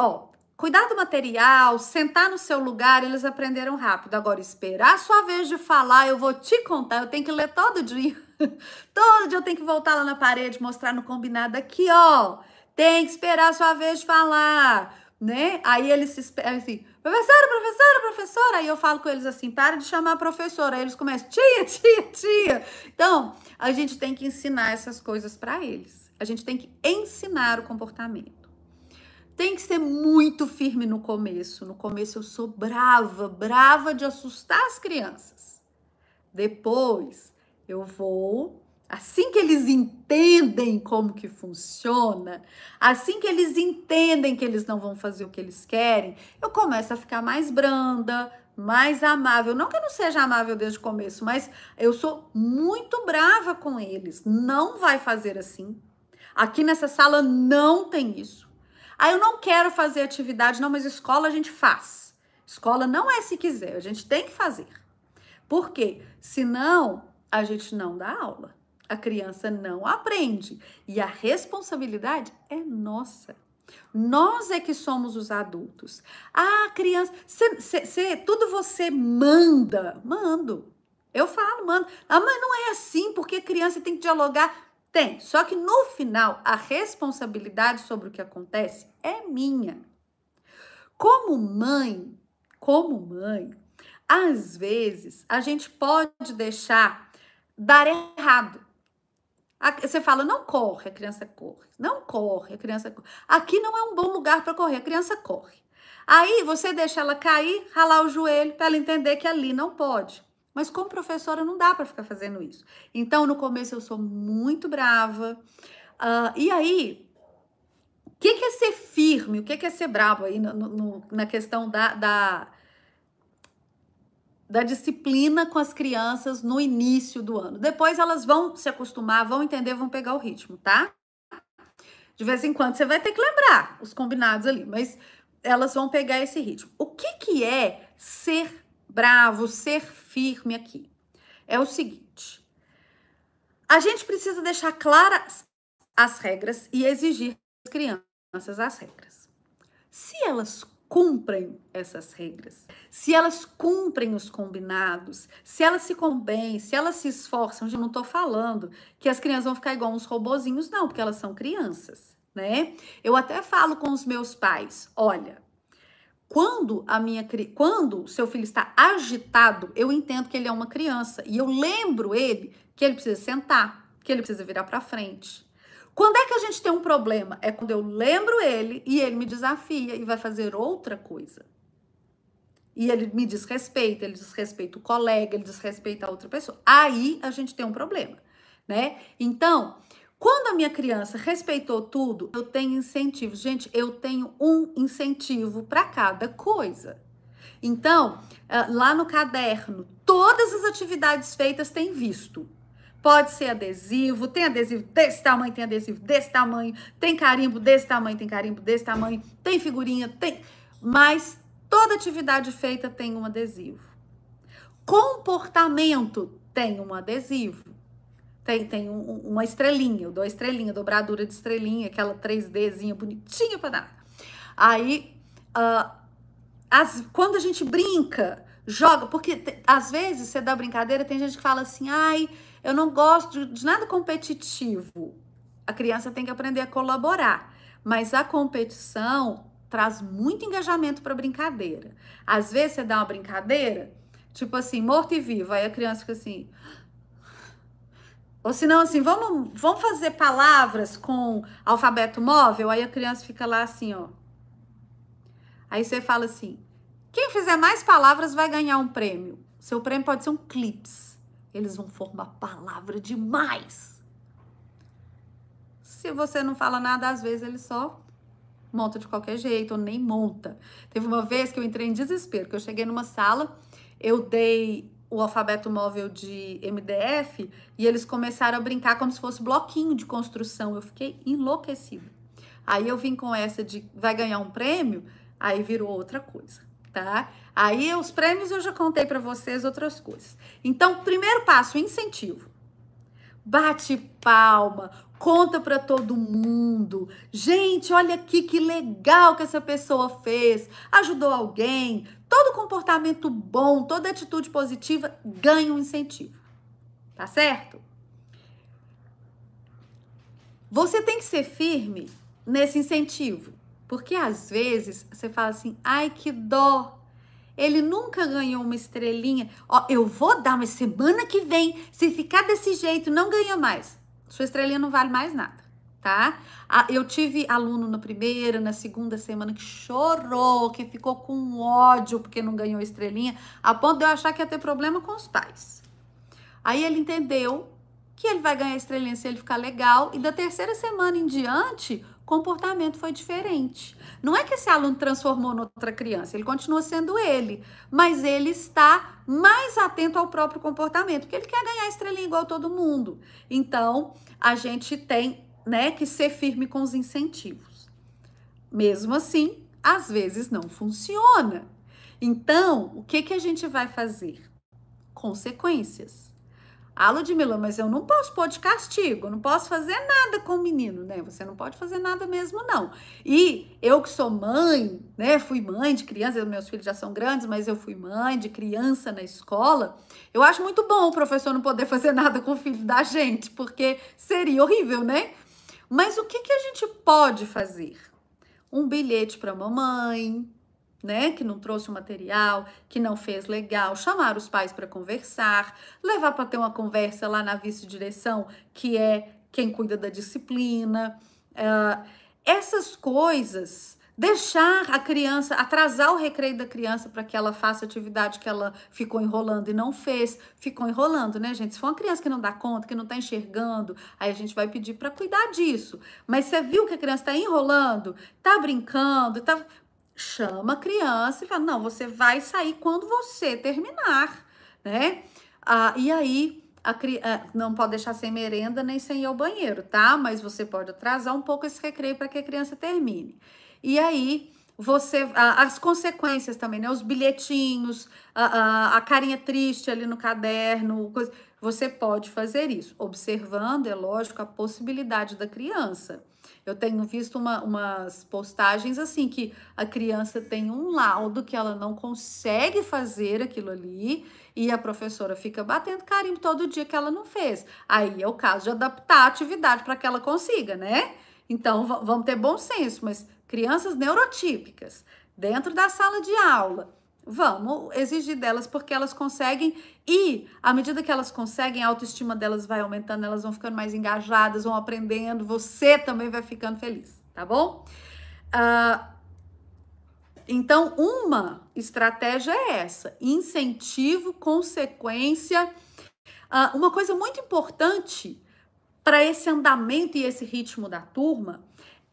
cuidar do material, sentar no seu lugar, eles aprenderam rápido. Agora, esperar a sua vez de falar, eu vou te contar, eu tenho que ler todo dia. Todo dia eu tenho que voltar lá na parede, mostrar no combinado aqui, tem que esperar a sua vez de falar, né? Aí eles se esperam assim, professora. Aí eu falo com eles assim, para de chamar a professora. Aí eles começam, tia. Então, a gente tem que ensinar essas coisas para eles. A gente tem que ensinar o comportamento. Tem que ser muito firme no começo. No começo eu sou brava de assustar as crianças. Depois eu vou, assim que eles entendem como que funciona, assim que eles entendem que eles não vão fazer o que eles querem, eu começo a ficar mais branda, mais amável. Não que eu não seja amável desde o começo, mas eu sou muito brava com eles. Não vai fazer assim. Aqui nessa sala não tem isso. Eu não quero fazer atividade, não, mas escola a gente faz. Escola não é se quiser, a gente tem que fazer. Por quê? Senão, a gente não dá aula. A criança não aprende. E a responsabilidade é nossa. Nós é que somos os adultos. Criança, tudo você manda. Mando. Eu falo, mando. Mas não é assim, porque criança tem que dialogar. Tem. Só que no final, a responsabilidade sobre o que acontece é minha. Como mãe, às vezes a gente pode deixar dar errado. Você fala, não corre, a criança corre. Não corre, a criança corre. Aqui não é um bom lugar para correr, a criança corre. Aí você deixa ela cair, ralar o joelho para ela entender que ali não pode. Mas como professora não dá para ficar fazendo isso. Então, no começo eu sou muito brava. E aí, o que é ser firme? O que é ser bravo aí na questão da disciplina com as crianças no início do ano? Depois elas vão se acostumar, vão entender, vão pegar o ritmo, tá? De vez em quando você vai ter que lembrar os combinados ali, mas elas vão pegar esse ritmo. O que é ser bravo, ser firme aqui? É o seguinte: a gente precisa deixar claras as regras e exigir das crianças as regras. Se elas cumprem essas regras, se elas cumprem os combinados, se elas se convêm, se elas se esforçam, eu não tô falando que as crianças vão ficar igual uns robozinhos, não, porque elas são crianças, né? Eu até falo com os meus pais, olha, quando o seu filho está agitado, eu entendo que ele é uma criança e eu lembro ele que ele precisa sentar, que ele precisa virar para frente. Quando é que a gente tem um problema? É quando eu lembro ele e ele me desafia e vai fazer outra coisa. E ele me desrespeita, ele desrespeita o colega, ele desrespeita a outra pessoa. Aí a gente tem um problema, né? Então, quando a minha criança respeitou tudo, eu tenho incentivos. Gente, eu tenho um incentivo para cada coisa. Então, lá no caderno, todas as atividades feitas têm visto. Pode ser adesivo, tem adesivo desse tamanho, tem adesivo desse tamanho, tem carimbo desse tamanho, tem carimbo desse tamanho, tem figurinha, tem... Mas toda atividade feita tem um adesivo. Comportamento tem um adesivo. Tem uma estrelinha, eu dou a estrelinha, dobradura de estrelinha, aquela 3Dzinha bonitinha para dar. Aí, quando a gente brinca, joga, porque às vezes você dá brincadeira, tem gente que fala assim, ai, eu não gosto de nada competitivo. A criança tem que aprender a colaborar, mas a competição traz muito engajamento para brincadeira. Às vezes você dá uma brincadeira, tipo assim, morto e vivo, aí a criança fica assim... Ou senão, assim, vamos fazer palavras com alfabeto móvel? Aí a criança fica lá assim, ó. Aí você fala assim, quem fizer mais palavras vai ganhar um prêmio. Seu prêmio pode ser um clips. Eles vão formar palavra demais. Se você não fala nada, às vezes ele só monta de qualquer jeito, ou nem monta. Teve uma vez que eu entrei em desespero, que eu cheguei numa sala, eu dei o alfabeto móvel de MDF e eles começaram a brincar como se fosse bloquinho de construção. Eu fiquei enlouquecida. Aí eu vim com essa de vai ganhar um prêmio, aí virou outra coisa, tá? Aí os prêmios eu já contei para vocês outras coisas. Então, primeiro passo, incentivo. Bate palma, conta para todo mundo. Gente, olha aqui que legal que essa pessoa fez. Ajudou alguém. Todo comportamento bom, toda atitude positiva ganha um incentivo. Tá certo? Você tem que ser firme nesse incentivo. Porque às vezes você fala assim, ai que dó. Ele nunca ganhou uma estrelinha. Ó, eu vou dar, mas semana que vem, se ficar desse jeito, não ganha mais. Sua estrelinha não vale mais nada, tá? Eu tive aluno na primeira, na segunda semana que chorou, que ficou com ódio porque não ganhou estrelinha, a ponto de eu achar que ia ter problema com os pais. Aí ele entendeu que ele vai ganhar estrelinha se ele ficar legal, e da terceira semana em diante, o comportamento foi diferente. Não é que esse aluno transformou em outra criança, ele continua sendo ele, mas ele está mais atento ao próprio comportamento, porque ele quer ganhar estrelinha igual todo mundo. Então, a gente tem, né, que ser firme com os incentivos. Mesmo assim, às vezes não funciona. Então, o que a gente vai fazer? Consequências. Ah, Ludmila, mas eu não posso pôr de castigo, não posso fazer nada com o menino, né? Você não pode fazer nada mesmo, não. E eu que sou mãe, né? Fui mãe de criança, meus filhos já são grandes, mas eu fui mãe de criança na escola. Eu acho muito bom o professor não poder fazer nada com o filho da gente, porque seria horrível, né? Mas o que que a gente pode fazer? Um bilhete para a mamãe, né, que não trouxe o material, que não fez legal, chamar os pais para conversar, levar para ter uma conversa lá na vice-direção, que é quem cuida da disciplina. Essas coisas, deixar a criança, atrasar o recreio da criança para que ela faça atividade que ela ficou enrolando e não fez, ficou enrolando, né, gente? Se for uma criança que não dá conta, que não tá enxergando, aí a gente vai pedir para cuidar disso. Mas você viu que a criança tá enrolando, tá brincando, tá, chama a criança e fala, não, você vai sair quando você terminar, né? E aí, não pode deixar sem merenda nem sem ir ao banheiro, tá? Mas você pode atrasar um pouco esse recreio para que a criança termine. E aí, as consequências também, né? Os bilhetinhos, a carinha triste ali no caderno, coisa, você pode fazer isso, observando, é lógico, a possibilidade da criança. Eu tenho visto umas postagens assim, que a criança tem um laudo que ela não consegue fazer aquilo ali e a professora fica batendo carimbo todo dia que ela não fez. Aí é o caso de adaptar a atividade para que ela consiga, né? Então, vamos ter bom senso, mas crianças neurotípicas, dentro da sala de aula, vamos exigir delas porque elas conseguem e, à medida que elas conseguem, a autoestima delas vai aumentando, elas vão ficando mais engajadas, vão aprendendo, você também vai ficando feliz, tá bom? Então, uma estratégia é essa, incentivo, consequência. Uma coisa muito importante para esse andamento e esse ritmo da turma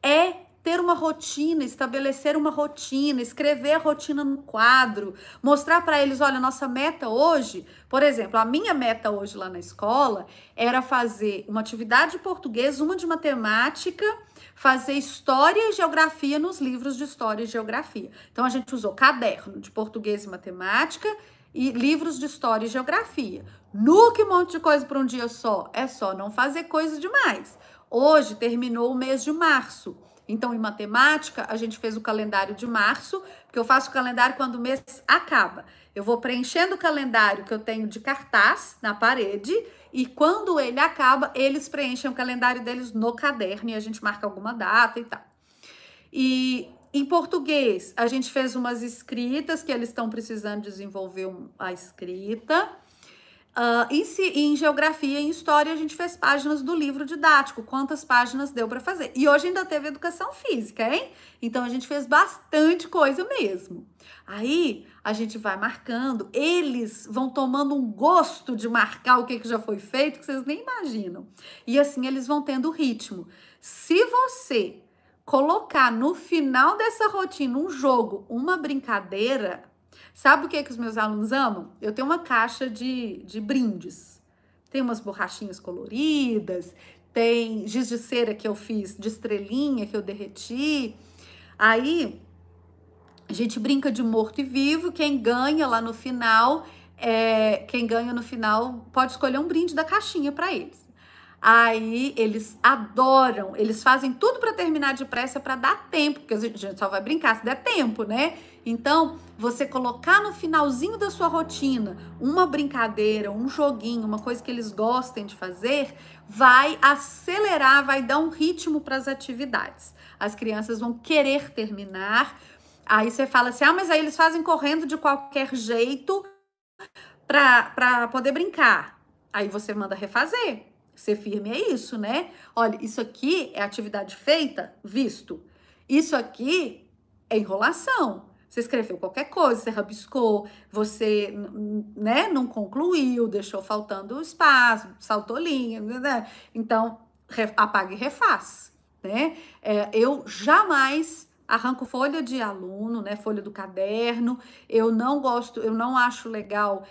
é ter uma rotina, estabelecer uma rotina, escrever a rotina no quadro, mostrar para eles, olha, nossa meta hoje, por exemplo, a minha meta hoje lá na escola era fazer uma atividade de português, uma de matemática, fazer história e geografia nos livros de história e geografia. Então a gente usou caderno de português e matemática e livros de história e geografia. Que monte de coisa para um dia só. É só não fazer coisa demais. Hoje terminou o mês de março. Então, em matemática, a gente fez o calendário de março, porque eu faço o calendário quando o mês acaba. Eu vou preenchendo o calendário que eu tenho de cartaz na parede e quando ele acaba, eles preenchem o calendário deles no caderno e a gente marca alguma data e tal. E em português, a gente fez umas escritas que eles estão precisando desenvolver a escrita. Em geografia e em história, a gente fez páginas do livro didático. Quantas páginas deu para fazer? E hoje ainda teve educação física, hein? Então, a gente fez bastante coisa mesmo. Aí, a gente vai marcando. Eles vão tomando um gosto de marcar o que já foi feito, que vocês nem imaginam. E assim, eles vão tendo ritmo. Se você colocar no final dessa rotina um jogo, uma brincadeira... Sabe o que os meus alunos amam? Eu tenho uma caixa de brindes. Tem umas borrachinhas coloridas, tem giz de cera que eu fiz de estrelinha, que eu derreti. Aí, a gente brinca de morto e vivo. Quem ganha lá no final, pode escolher um brinde da caixinha para eles. Aí eles adoram, eles fazem tudo para terminar depressa para dar tempo, porque a gente só vai brincar se der tempo, né? Então, você colocar no finalzinho da sua rotina uma brincadeira, um joguinho, uma coisa que eles gostem de fazer, vai acelerar, vai dar um ritmo para as atividades. As crianças vão querer terminar. Aí você fala assim, mas aí eles fazem correndo de qualquer jeito para poder brincar. Aí você manda refazer. Ser firme é isso, né? Olha, isso aqui é atividade feita, visto. Isso aqui é enrolação. Você escreveu qualquer coisa, você rabiscou, você, né, não concluiu, deixou faltando espaço, saltou linha, né? Então, apaga e refaz, né? Eu jamais arranco folha de aluno, né, folha do caderno. Eu não acho legal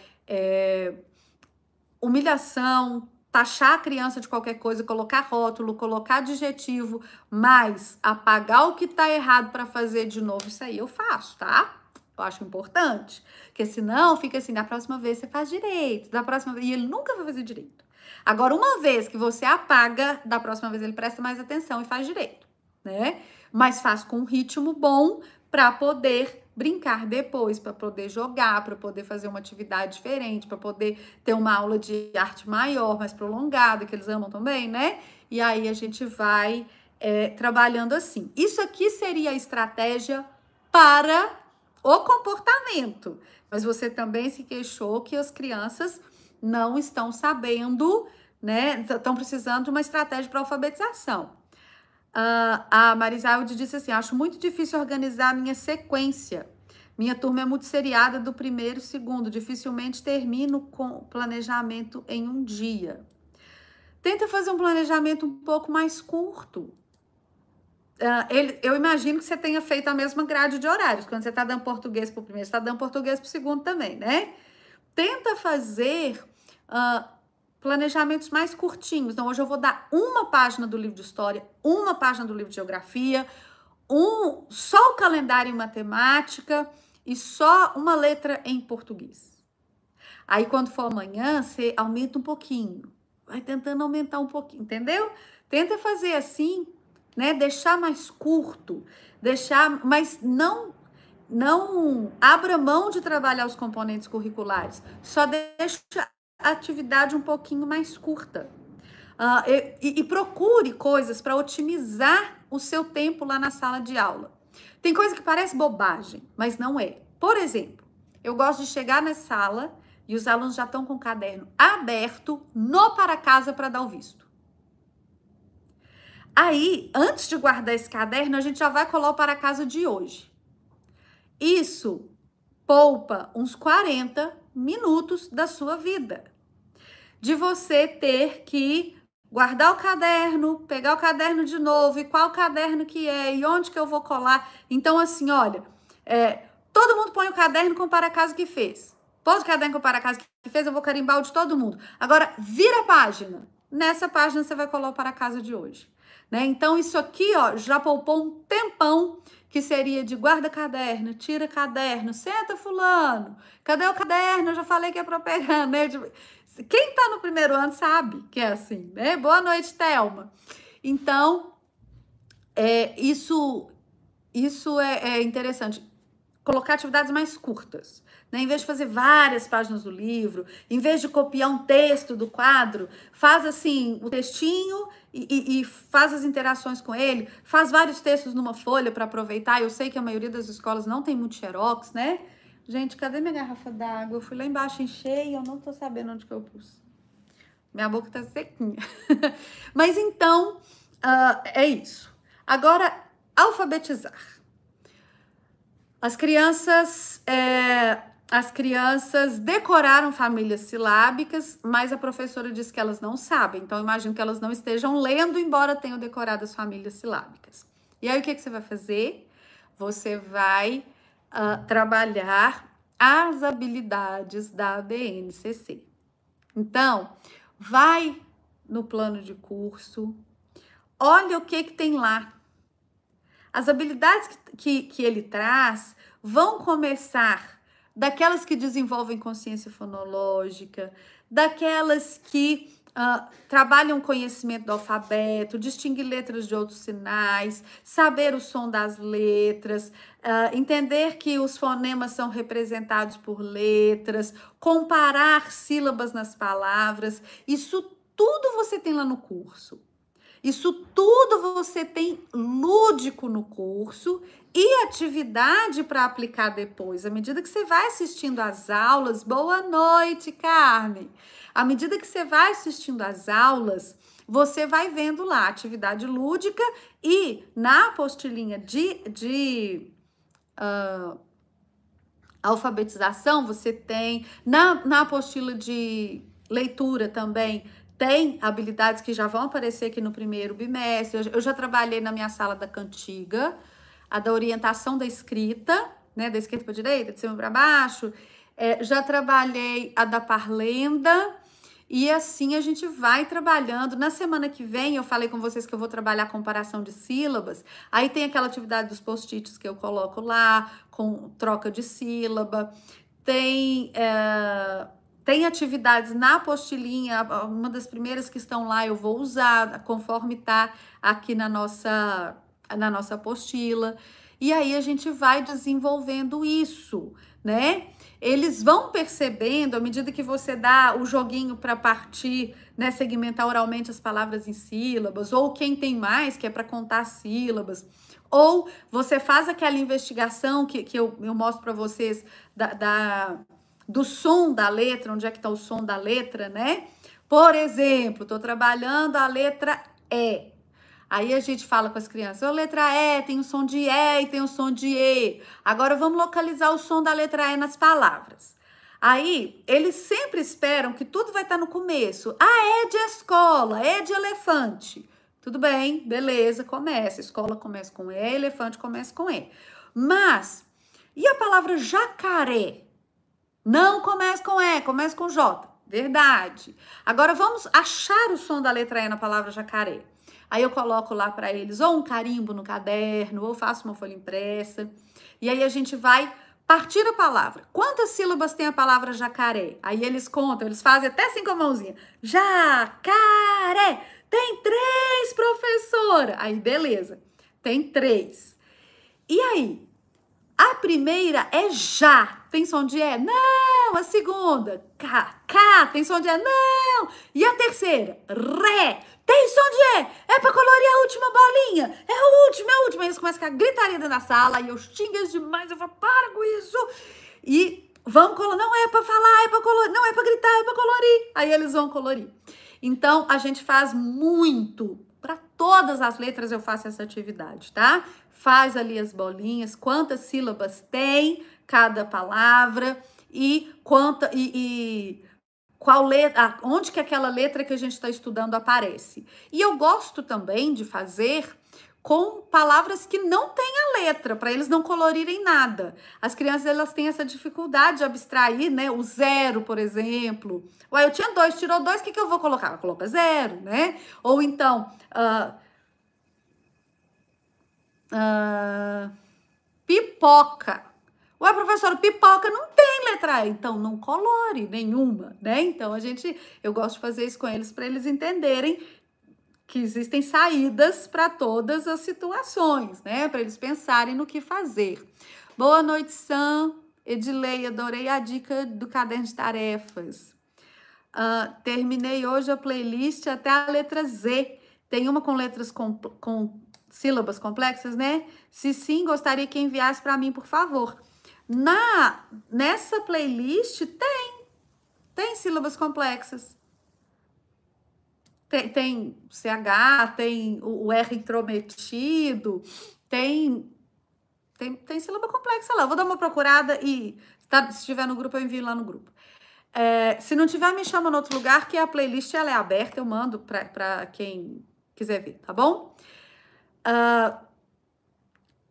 humilhação, taxar a criança de qualquer coisa, colocar rótulo, colocar adjetivo, mas apagar o que tá errado para fazer de novo, isso aí eu faço, tá? Eu acho importante, porque senão fica assim, da próxima vez você faz direito, da próxima vez, e ele nunca vai fazer direito. Agora, uma vez que você apaga, da próxima vez ele presta mais atenção e faz direito, né? Mas faz com um ritmo bom para poder brincar depois, para poder jogar, para poder fazer uma atividade diferente, para poder ter uma aula de arte maior, mais prolongada, que eles amam também, né? E aí a gente vai trabalhando assim. Isso aqui seria a estratégia para o comportamento. Mas você também se queixou que as crianças não estão sabendo, né? Estão precisando de uma estratégia para alfabetização. A Marisalde disse assim: acho muito difícil organizar a minha sequência. Minha turma é muito seriada do primeiro e segundo. Dificilmente termino com planejamento em um dia. Tenta fazer um planejamento um pouco mais curto. Eu imagino que você tenha feito a mesma grade de horários. Quando você está dando português para o primeiro, você está dando português para o segundo também, né? Tenta fazer planejamentos mais curtinhos. Então, hoje eu vou dar uma página do livro de história, uma página do livro de geografia, só o calendário em matemática e só uma letra em português. Aí, quando for amanhã, você aumenta um pouquinho. Vai tentando aumentar um pouquinho, entendeu? Tenta fazer assim, né? Deixar mais curto, mas não abra mão de trabalhar os componentes curriculares. Só deixa a atividade um pouquinho mais curta. E procure coisas para otimizar o seu tempo lá na sala de aula. Tem coisa que parece bobagem, mas não é. Por exemplo, eu gosto de chegar na sala e os alunos já estão com o caderno aberto no para casa para dar o visto. Aí, antes de guardar esse caderno, a gente já vai colar o para casa de hoje. Isso poupa uns 40 minutos da sua vida. De você ter que guardar o caderno, pegar o caderno de novo, e qual caderno que é, e onde que eu vou colar. Então, assim, olha, todo mundo põe o caderno com o para casa que fez. Pôs o caderno com o para casa que fez, eu vou carimbar o de todo mundo. Agora, vira a página. Nessa página você vai colar o para casa de hoje. Né? Então, isso aqui, ó, já poupou um tempão que seria de guarda caderno, tira caderno, senta fulano, cadê o caderno? Eu já falei que é para pegar, né? Quem tá no primeiro ano sabe que é assim, né? Boa noite, Thelma. Então, isso é interessante. Colocar atividades mais curtas, né? Em vez de fazer várias páginas do livro, em vez de copiar um texto do quadro, faz assim, o textinho e faz as interações com ele, faz vários textos numa folha para aproveitar. Eu sei que a maioria das escolas não tem muito xerox, né? Gente, cadê minha garrafa d'água? Eu fui lá embaixo, enchei e eu não tô sabendo onde que eu pus. Minha boca tá sequinha. Mas então, é isso. Agora, alfabetizar. As crianças decoraram famílias silábicas, mas a professora disse que elas não sabem. Então, eu imagino que elas não estejam lendo, embora tenham decorado as famílias silábicas. E aí, o que você vai fazer? Você vai trabalhar as habilidades da ABNCC. Então, vai no plano de curso, olha o que tem lá. As habilidades que ele traz vão começar daquelas que desenvolvem consciência fonológica, daquelas que trabalham o conhecimento do alfabeto, distinguir letras de outros sinais, saber o som das letras, entender que os fonemas são representados por letras, comparar sílabas nas palavras. Isso tudo você tem lá no curso. Isso tudo você tem lúdico no curso e atividade para aplicar depois. À medida que você vai assistindo às aulas, boa noite, Carmen. À medida que você vai assistindo às aulas, você vai vendo lá atividade lúdica e na apostilinha de alfabetização, você tem, na apostila de leitura também, tem habilidades que já vão aparecer aqui no primeiro bimestre. Eu já trabalhei na minha sala da cantiga, a da orientação da escrita, né, da esquerda para a direita, de cima para baixo. Já trabalhei a da parlenda E assim a gente vai trabalhando. Na semana que vem, eu falei com vocês que eu vou trabalhar comparação de sílabas. Aí tem aquela atividade dos post-its que eu coloco lá, com troca de sílaba. Tem atividades na apostilinha, uma das primeiras que estão lá eu vou usar, conforme tá aqui na nossa apostila. E aí a gente vai desenvolvendo isso, né? Eles vão percebendo, à medida que você dá o joguinho para partir, né, segmentar oralmente as palavras em sílabas, ou quem tem mais, que é para contar sílabas, ou você faz aquela investigação que eu mostro para vocês do som da letra, onde é que está o som da letra, né? Por exemplo, estou trabalhando a letra E. Aí a gente fala com as crianças, a letra E tem o som de E e tem o som de E. Agora vamos localizar o som da letra E nas palavras. Aí eles sempre esperam que tudo vai estar no começo. Ah, E de escola, E de elefante. Tudo bem, beleza, começa. Escola começa com E, elefante começa com E. Mas, e a palavra jacaré? Não começa com E, começa com J. Verdade. Agora vamos achar o som da letra E na palavra jacaré. Aí eu coloco lá para eles ou um carimbo no caderno, ou faço uma folha impressa. E aí a gente vai partir a palavra. Quantas sílabas tem a palavra jacaré? Aí eles contam, eles fazem até assim com a mãozinha. Jacaré! Tem 3, professora! Aí, beleza. Tem 3. E aí? A primeira é já. Tem som de E? Não. A segunda, K. Tem som de E? Não. E a terceira, Ré. Tem som de E. É pra colorir a última bolinha. É o último, é o último. Aí eles começam com a gritaria dentro da sala. E eu xingo eles demais. Eu falo, para com isso. E vamos colorir. Não é pra falar, é pra colorir. Não é pra gritar, é pra colorir. Aí eles vão colorir. Então, a gente faz muito. Para todas as letras eu faço essa atividade, tá? Faz ali as bolinhas, quantas sílabas tem cada palavra e qual letra, onde que aquela letra que a gente está estudando aparece. E eu gosto também de fazer com palavras que não têm a letra, para eles não colorirem nada. As crianças, elas têm essa dificuldade de abstrair, né? O 0, por exemplo. Ué, eu tinha 2, tirou 2, o que eu vou colocar? Coloca 0, né? Ou então, pipoca. Ué, professora, pipoca não tem letra E, então não colore nenhuma, né? Então eu gosto de fazer isso com eles para eles entenderem que existem saídas para todas as situações, né? Para eles pensarem no que fazer. Boa noite, Sam. Edilei, adorei a dica do caderno de tarefas. Terminei hoje a playlist até a letra Z. Tem uma com letras com sílabas complexas, né? Se sim, gostaria que enviasse para mim, por favor. Nessa playlist tem sílabas complexas. Tem CH, tem o R intrometido, tem sílaba complexa lá. Eu vou dar uma procurada e se estiver no grupo, eu envio lá no grupo. Se não tiver, me chama no outro lugar, que a playlist ela é aberta, eu mando para quem quiser ver, tá bom?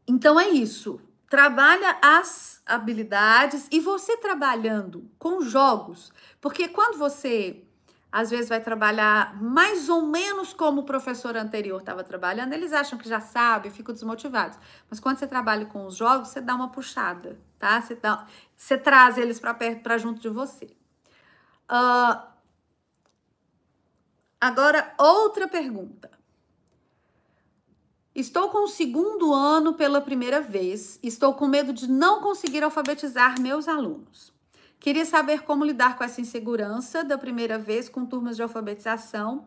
Então é isso. Trabalha as habilidades e você trabalhando com jogos, porque quando você às vezes vai trabalhar mais ou menos como o professor anterior estava trabalhando, eles acham que já sabe, ficam desmotivados. Mas quando você trabalha com os jogos, você dá uma puxada, tá? Você traz eles para perto, para junto de você. Agora, outra pergunta. Estou com o 2º ano pela primeira vez. Estou com medo de não conseguir alfabetizar meus alunos. Queria saber como lidar com essa insegurança da primeira vez com turmas de alfabetização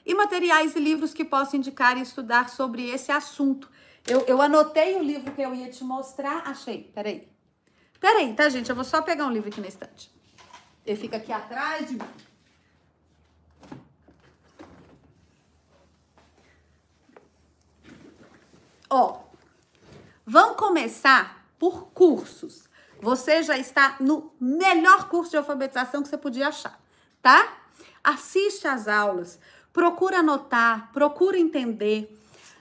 e materiais e livros que possa indicar e estudar sobre esse assunto. Eu anotei o livro que eu ia te mostrar. Achei, peraí. Peraí, tá, gente? Eu vou só pegar um livro aqui na estante. Ele fica aqui atrás de mim. Ó, vamos começar por cursos. Você já está no melhor curso de alfabetização que você podia achar, tá? Assiste às aulas, procura anotar, procura entender.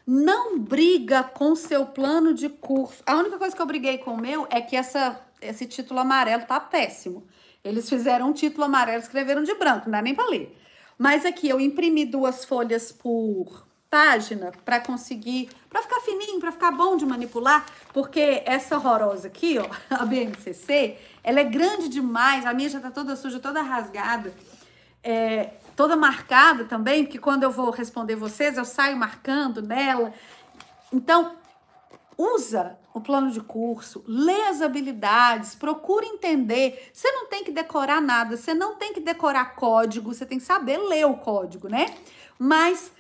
Não briga com seu plano de curso. A única coisa que eu briguei com o meu é que esse título amarelo tá péssimo. Eles fizeram um título amarelo, escreveram de branco, não dá nem para ler. Mas aqui eu imprimi 2 folhas por página para conseguir, para ficar fininho, para ficar bom de manipular, porque essa horrorosa aqui, ó, a BNCC, ela é grande demais, a minha já tá toda suja, toda rasgada, toda marcada também, porque quando eu vou responder vocês, eu saio marcando nela. Então, usa o plano de curso, lê as habilidades, procura entender. Você não tem que decorar nada, você não tem que decorar código, você tem que saber ler o código, né? Mas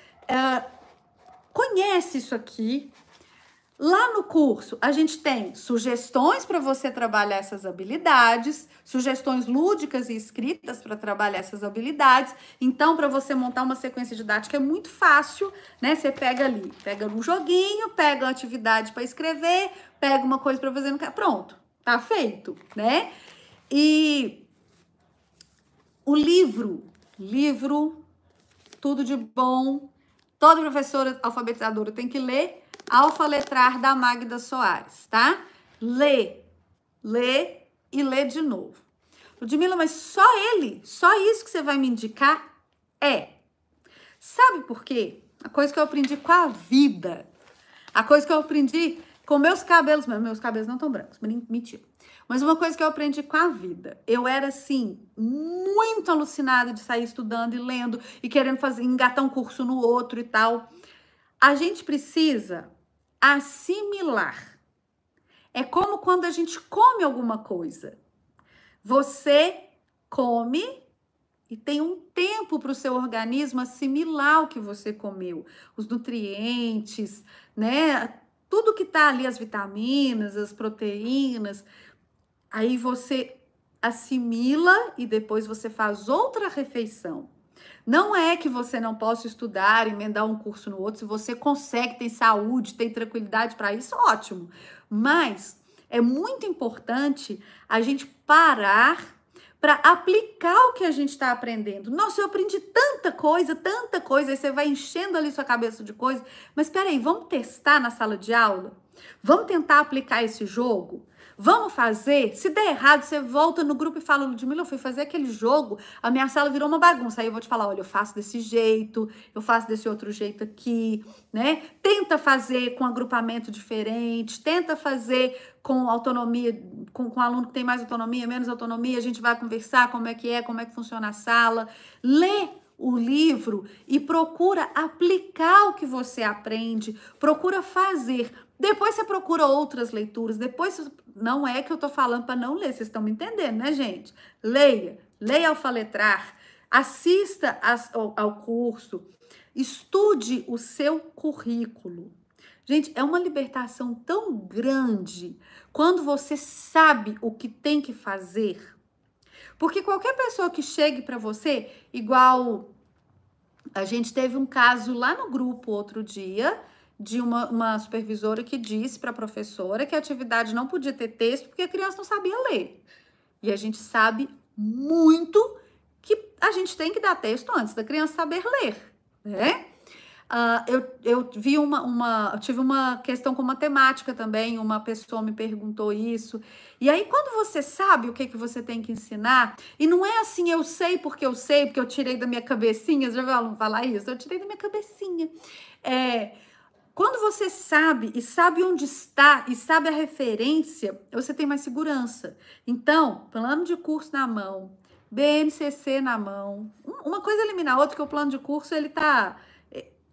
conhece isso aqui. Lá no curso, a gente tem sugestões para você trabalhar essas habilidades, sugestões lúdicas e escritas para trabalhar essas habilidades. Então, para você montar uma sequência didática é muito fácil, né? Você pega ali, pega um joguinho, pega uma atividade para escrever, pega uma coisa para fazer no... Pronto, tá feito, né? E o livro, tudo de bom, toda professora alfabetizadora tem que ler. Alfa-letrar da Magda Soares, tá? Lê e lê de novo. Ludmila, mas só isso que você vai me indicar? Sabe por quê? A coisa que eu aprendi com a vida, a coisa que eu aprendi com meus cabelos não estão brancos, mentira. Mas uma coisa que eu aprendi com a vida, eu era assim, muito alucinada de sair estudando e lendo e querendo engatar um curso no outro e tal. A gente precisa assimilar. É como quando a gente come alguma coisa. Você come e tem um tempo para o seu organismo assimilar o que você comeu. Os nutrientes, né? Tudo que tá ali, as vitaminas, as proteínas. Aí você assimila e depois você faz outra refeição. Não é que você não possa estudar, emendar um curso no outro. Se você consegue, tem saúde, tem tranquilidade para isso, ótimo. Mas é muito importante a gente parar para aplicar o que a gente está aprendendo. Nossa, eu aprendi tanta coisa, aí você vai enchendo ali sua cabeça de coisa. Mas peraí, vamos testar na sala de aula? Vamos tentar aplicar esse jogo? Vamos fazer? Se der errado, você volta no grupo e fala, Ludmila, eu fui fazer aquele jogo, a minha sala virou uma bagunça. Aí eu vou te falar, olha, eu faço desse jeito, eu faço desse outro jeito aqui, né? Tenta fazer com agrupamento diferente, tenta fazer com autonomia, com aluno que tem mais autonomia, menos autonomia, a gente vai conversar como é que funciona a sala. Lê o livro e procura aplicar o que você aprende, procura fazer. Depois você procura outras leituras, depois não é que eu tô falando para não ler, vocês estão me entendendo, né, gente? Leia Alfaletrar, assista ao curso, estude o seu currículo. Gente, é uma libertação tão grande quando você sabe o que tem que fazer. Porque qualquer pessoa que chegue para você, igual a gente teve um caso lá no grupo outro dia, de uma supervisora que disse para a professora que a atividade não podia ter texto porque a criança não sabia ler. E a gente sabe muito que a gente tem que dar texto antes da criança saber ler, né? Eu tive uma questão com matemática também, uma pessoa me perguntou isso. E aí, quando você sabe o que você tem que ensinar, e não é assim, eu sei, porque eu tirei da minha cabecinha, já viu aluno falar isso? Eu tirei da minha cabecinha. Quando você sabe, e sabe onde está, e sabe a referência, você tem mais segurança. Então, plano de curso na mão, BNCC na mão, uma coisa elimina a outra, que o plano de curso, ele tá...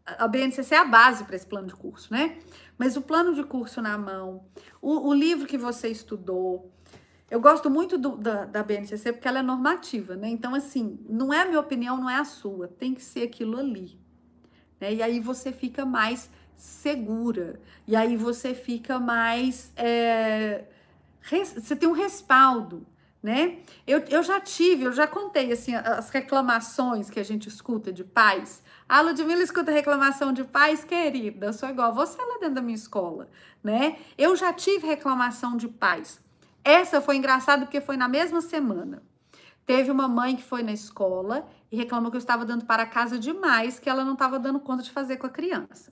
A BNCC é a base para esse plano de curso, né? Mas o plano de curso na mão, o livro que você estudou. Eu gosto muito da BNCC porque ela é normativa, né? Então, assim, não é a minha opinião, não é a sua. Tem que ser aquilo ali, né? E aí você fica mais segura. E aí você fica mais... você tem um respaldo, né? Eu já contei, assim, as reclamações que a gente escuta de pais. A Ludmila escuta reclamação de pais, querida, eu sou igual a você lá dentro da minha escola, né? Eu já tive reclamação de pais. Essa foi engraçada porque foi na mesma semana. Teve uma mãe que foi na escola e reclamou que eu estava dando para casa demais, que ela não estava dando conta de fazer com a criança.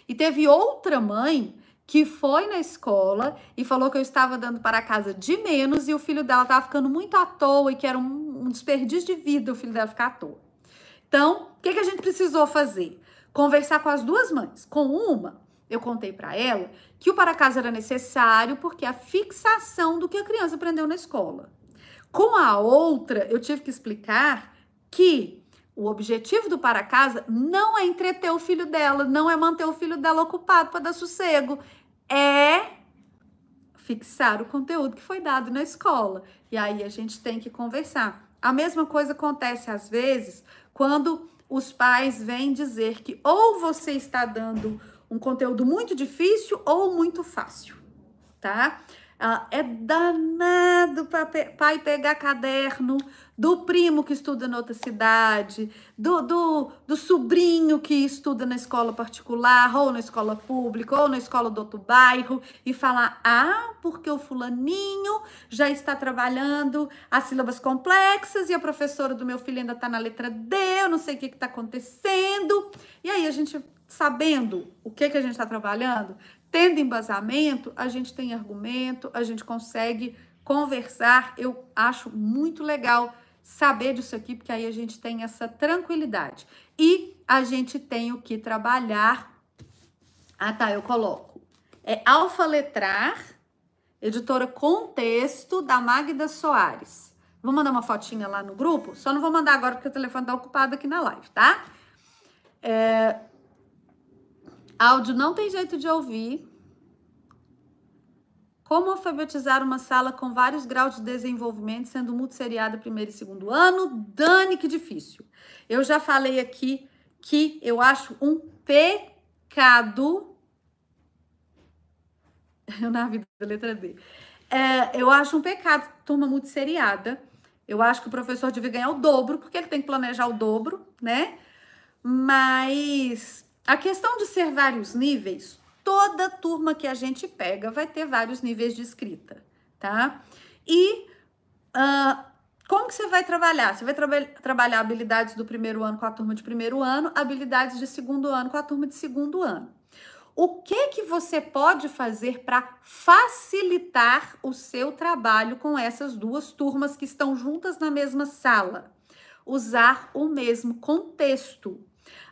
E teve outra mãe que foi na escola e falou que eu estava dando para casa de menos e o filho dela estava ficando muito à toa e que era um desperdício de vida o filho dela ficar à toa. Então, o que a gente precisou fazer? Conversar com as duas mães. Com uma, eu contei para ela que o para casa era necessário porque a fixação do que a criança aprendeu na escola. Com a outra, eu tive que explicar que o objetivo do para casa não é entreter o filho dela, não é manter o filho dela ocupado para dar sossego, é fixar o conteúdo que foi dado na escola. E aí a gente tem que conversar. A mesma coisa acontece às vezes quando os pais vêm dizer que ou você está dando um conteúdo muito difícil ou muito fácil, tá? É danado para pai pegar caderno do primo que estuda em outra cidade, do sobrinho que estuda na escola particular, ou na escola pública, ou na escola do outro bairro, e falar, porque o fulaninho já está trabalhando as sílabas complexas e a professora do meu filho ainda está na letra D, eu não sei o que está acontecendo. E aí a gente, sabendo o que a gente está trabalhando, tendo embasamento, a gente tem argumento, a gente consegue conversar. Eu acho muito legal saber disso aqui, porque aí a gente tem essa tranquilidade. E a gente tem o que trabalhar. Eu coloco. É Alfaletrar, editora Contexto, da Magda Soares. Vou mandar uma fotinha lá no grupo, só não vou mandar agora porque o telefone tá ocupado aqui na live, tá? Áudio não tem jeito de ouvir. Como alfabetizar uma sala com vários graus de desenvolvimento, sendo multisseriada primeiro e segundo ano? Dani, que difícil. Eu já falei aqui que eu acho um pecado. Eu na vida da letra D. Eu acho um pecado turma multisseriada. Eu acho que o professor devia ganhar o dobro, porque ele tem que planejar o dobro, né? Mas a questão de ser vários níveis, toda turma que a gente pega vai ter vários níveis de escrita, tá? E como que você vai trabalhar? Você vai trabalhar habilidades do primeiro ano com a turma de primeiro ano, habilidades de segundo ano com a turma de segundo ano. O que você pode fazer para facilitar o seu trabalho com essas duas turmas que estão juntas na mesma sala? Usar o mesmo contexto.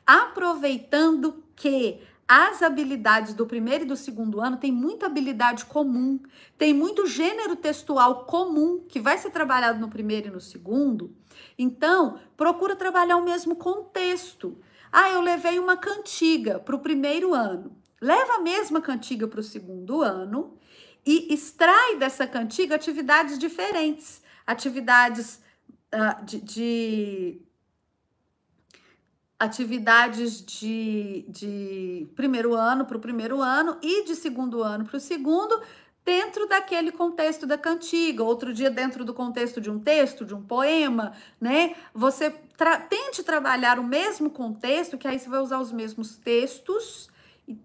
Aproveitando que as habilidades do primeiro e do segundo ano têm muita habilidade comum, tem muito gênero textual comum que vai ser trabalhado no primeiro e no segundo. Então, procura trabalhar o mesmo contexto. Eu levei uma cantiga para o primeiro ano. Leva a mesma cantiga para o segundo ano e extrai dessa cantiga atividades diferentes. Atividades atividades de primeiro ano para o primeiro ano e de segundo ano para o segundo, dentro daquele contexto da cantiga. Outro dia, dentro do contexto de um texto, de um poema, né? Você tente trabalhar o mesmo contexto, que aí você vai usar os mesmos textos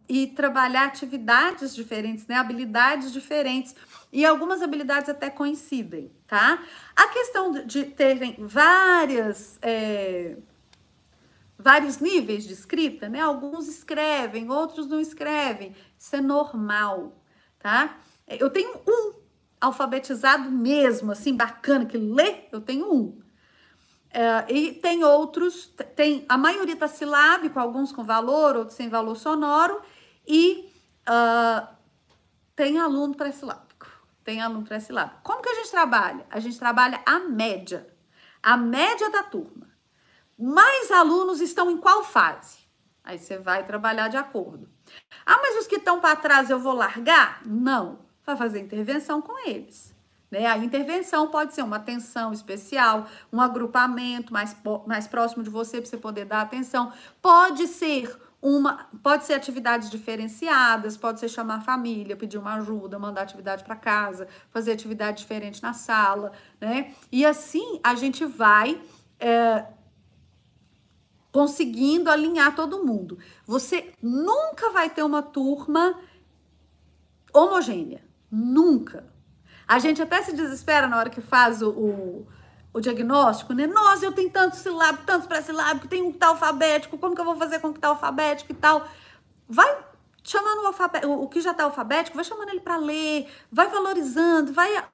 e trabalhar atividades diferentes, né? Habilidades diferentes. E algumas habilidades até coincidem, tá? A questão de terem vários níveis de escrita, né? Alguns escrevem, outros não escrevem. Isso é normal, tá? Eu tenho um alfabetizado mesmo, assim, bacana, que lê, eu tenho um. E tem outros, a maioria tá silábico, alguns com valor, outros sem valor sonoro, e tem aluno pré-silábico. Como que a gente trabalha? A gente trabalha a média da turma. Mais alunos estão em qual fase? Aí você vai trabalhar de acordo. Mas os que estão para trás eu vou largar? Não, vai fazer intervenção com eles. Né? A intervenção pode ser uma atenção especial, um agrupamento mais próximo de você para você poder dar atenção. Pode ser atividades diferenciadas, pode ser chamar a família, pedir uma ajuda, mandar atividade para casa, fazer atividade diferente na sala, né? E assim a gente vai conseguindo alinhar todo mundo. Você nunca vai ter uma turma homogênea, nunca. A gente até se desespera na hora que faz o diagnóstico, né? Nossa, eu tenho tantos pré-silábicos, tenho um que tá alfabético, como que eu vou fazer com o que tá alfabético e tal? Vai chamando o que já está alfabético, vai chamando ele para ler, vai valorizando, vai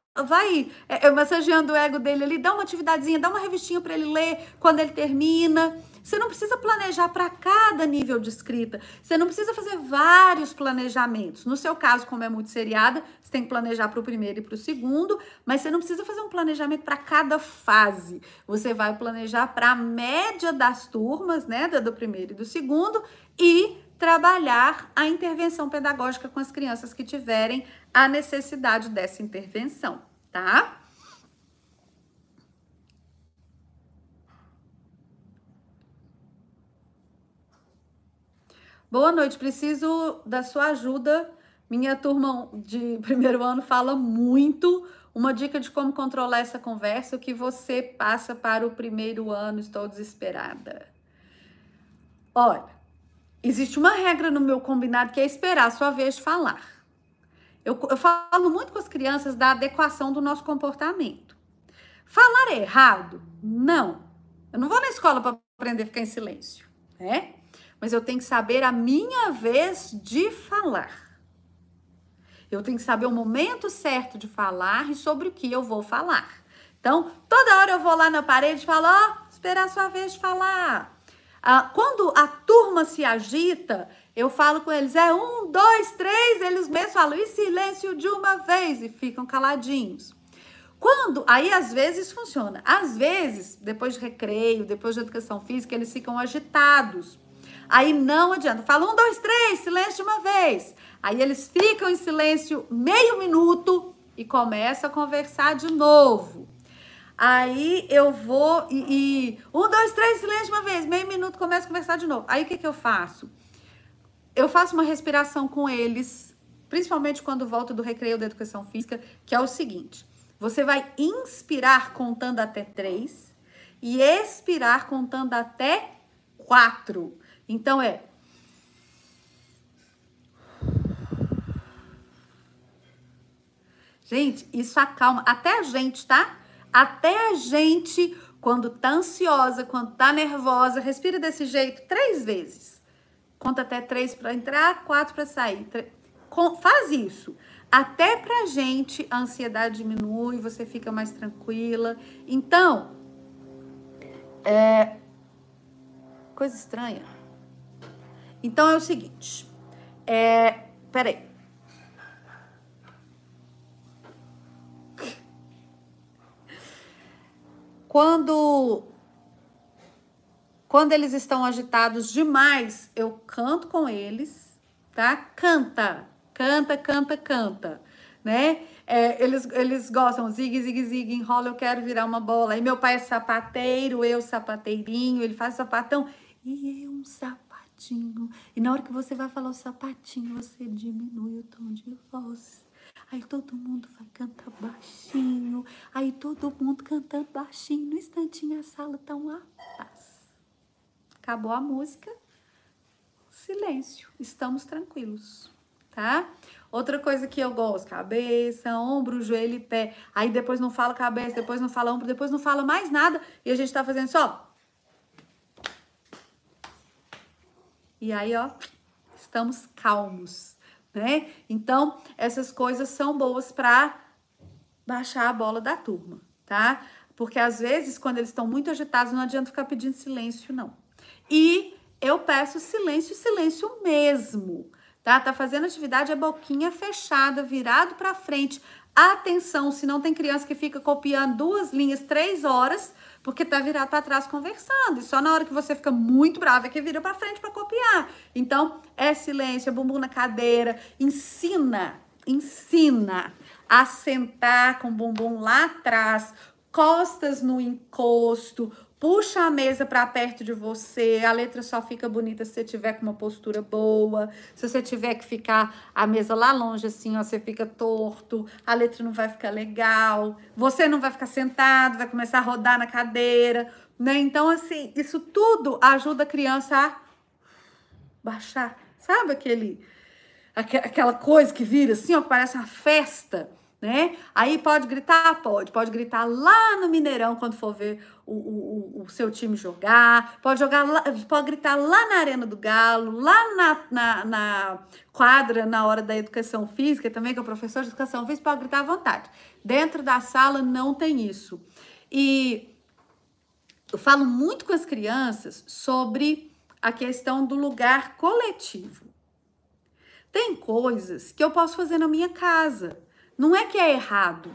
massageando o ego dele ali, dá uma atividadezinha, dá uma revistinha para ele ler quando ele termina. Você não precisa planejar para cada nível de escrita. Você não precisa fazer vários planejamentos. No seu caso, como é muito seriada, você tem que planejar para o primeiro e para o segundo, mas você não precisa fazer um planejamento para cada fase. Você vai planejar para a média das turmas, né, do primeiro e do segundo, e trabalhar a intervenção pedagógica com as crianças que tiverem a necessidade dessa intervenção, tá? Boa noite, preciso da sua ajuda. Minha turma de primeiro ano fala muito. Uma dica de como controlar essa conversa, o que você passa para o primeiro ano, estou desesperada. Olha, existe uma regra no meu combinado que é esperar a sua vez de falar. Eu falo muito com as crianças da adequação do nosso comportamento. Falar é errado? Não. Eu não vou na escola para aprender a ficar em silêncio, né? Mas eu tenho que saber a minha vez de falar. Eu tenho que saber o momento certo de falar e sobre o que eu vou falar. Então, toda hora eu vou lá na parede e falo, ó, esperar a sua vez de falar. Quando a turma se agita, eu falo com eles, 1, 2, 3, eles mesmos falam, e silêncio de uma vez, e ficam caladinhos. Aí às vezes funciona. Às vezes, depois de recreio, depois de educação física, eles ficam agitados. Aí não adianta. Fala 1, 2, 3, silêncio de uma vez. Aí eles ficam em silêncio meio minuto e começam a conversar de novo. Aí eu vou 1, 2, 3, silêncio de uma vez. Meio minuto, começo a conversar de novo. Aí o que eu faço? Eu faço uma respiração com eles, principalmente quando volto do recreio da educação física, que é o seguinte. Você vai inspirar contando até 3 e expirar contando até 4. Então Gente, isso acalma. Até a gente, tá? Até a gente, quando tá ansiosa, quando tá nervosa, respira desse jeito 3 vezes. Conta até 3 para entrar, 4 para sair. Faz isso. Até pra gente a ansiedade diminui, você fica mais tranquila. Então, coisa estranha. Então é o seguinte. Peraí. Quando eles estão agitados demais, eu canto com eles, tá? Canta, né? Eles gostam, zigue, zigue, zigue, enrola, eu quero virar uma bola. Aí meu pai é sapateiro, eu sapateirinho, ele faz sapatão e eu um sapatinho. E na hora que você vai falar o sapatinho, você diminui o tom de voz. Aí todo mundo vai cantar baixinho. Aí todo mundo cantando baixinho. No instantinho a sala tá uma paz. Acabou a música. Silêncio. Estamos tranquilos, tá? Outra coisa que eu gosto. Cabeça, ombro, joelho e pé. Aí depois não fala cabeça, depois não fala ombro, depois não fala mais nada. E a gente tá fazendo só. E aí, ó, estamos calmos. Né? Então, essas coisas são boas para baixar a bola da turma, tá? Porque às vezes, quando eles estão muito agitados, não adianta ficar pedindo silêncio, não. E eu peço silêncio, silêncio mesmo, tá? Tá fazendo atividade, a boquinha fechada, virado para frente. Atenção, se não tem criança que fica copiando 2 linhas, 3 horas, porque tá virado para trás conversando. E só na hora que você fica muito brava é que vira para frente para copiar. Então, é silêncio, é bumbum na cadeira. Ensina a sentar com o bumbum lá atrás, costas no encosto, puxa a mesa para perto de você. A letra só fica bonita se você tiver com uma postura boa. Se você tiver que ficar a mesa lá longe, assim, ó, você fica torto. A letra não vai ficar legal. Você não vai ficar sentado, vai começar a rodar na cadeira, né? Então, assim, isso tudo ajuda a criança a baixar. Sabe aquela coisa que vira assim, ó, que parece uma festa? né? Aí pode gritar? Pode gritar lá no Mineirão quando for ver o seu time jogar, pode gritar lá na Arena do Galo, lá na quadra, na hora da educação física também, que é o professor de educação física, pode gritar à vontade. Dentro da sala não tem isso. E eu falo muito com as crianças sobre a questão do lugar coletivo. Tem coisas que eu posso fazer na minha casa. Não é que é errado.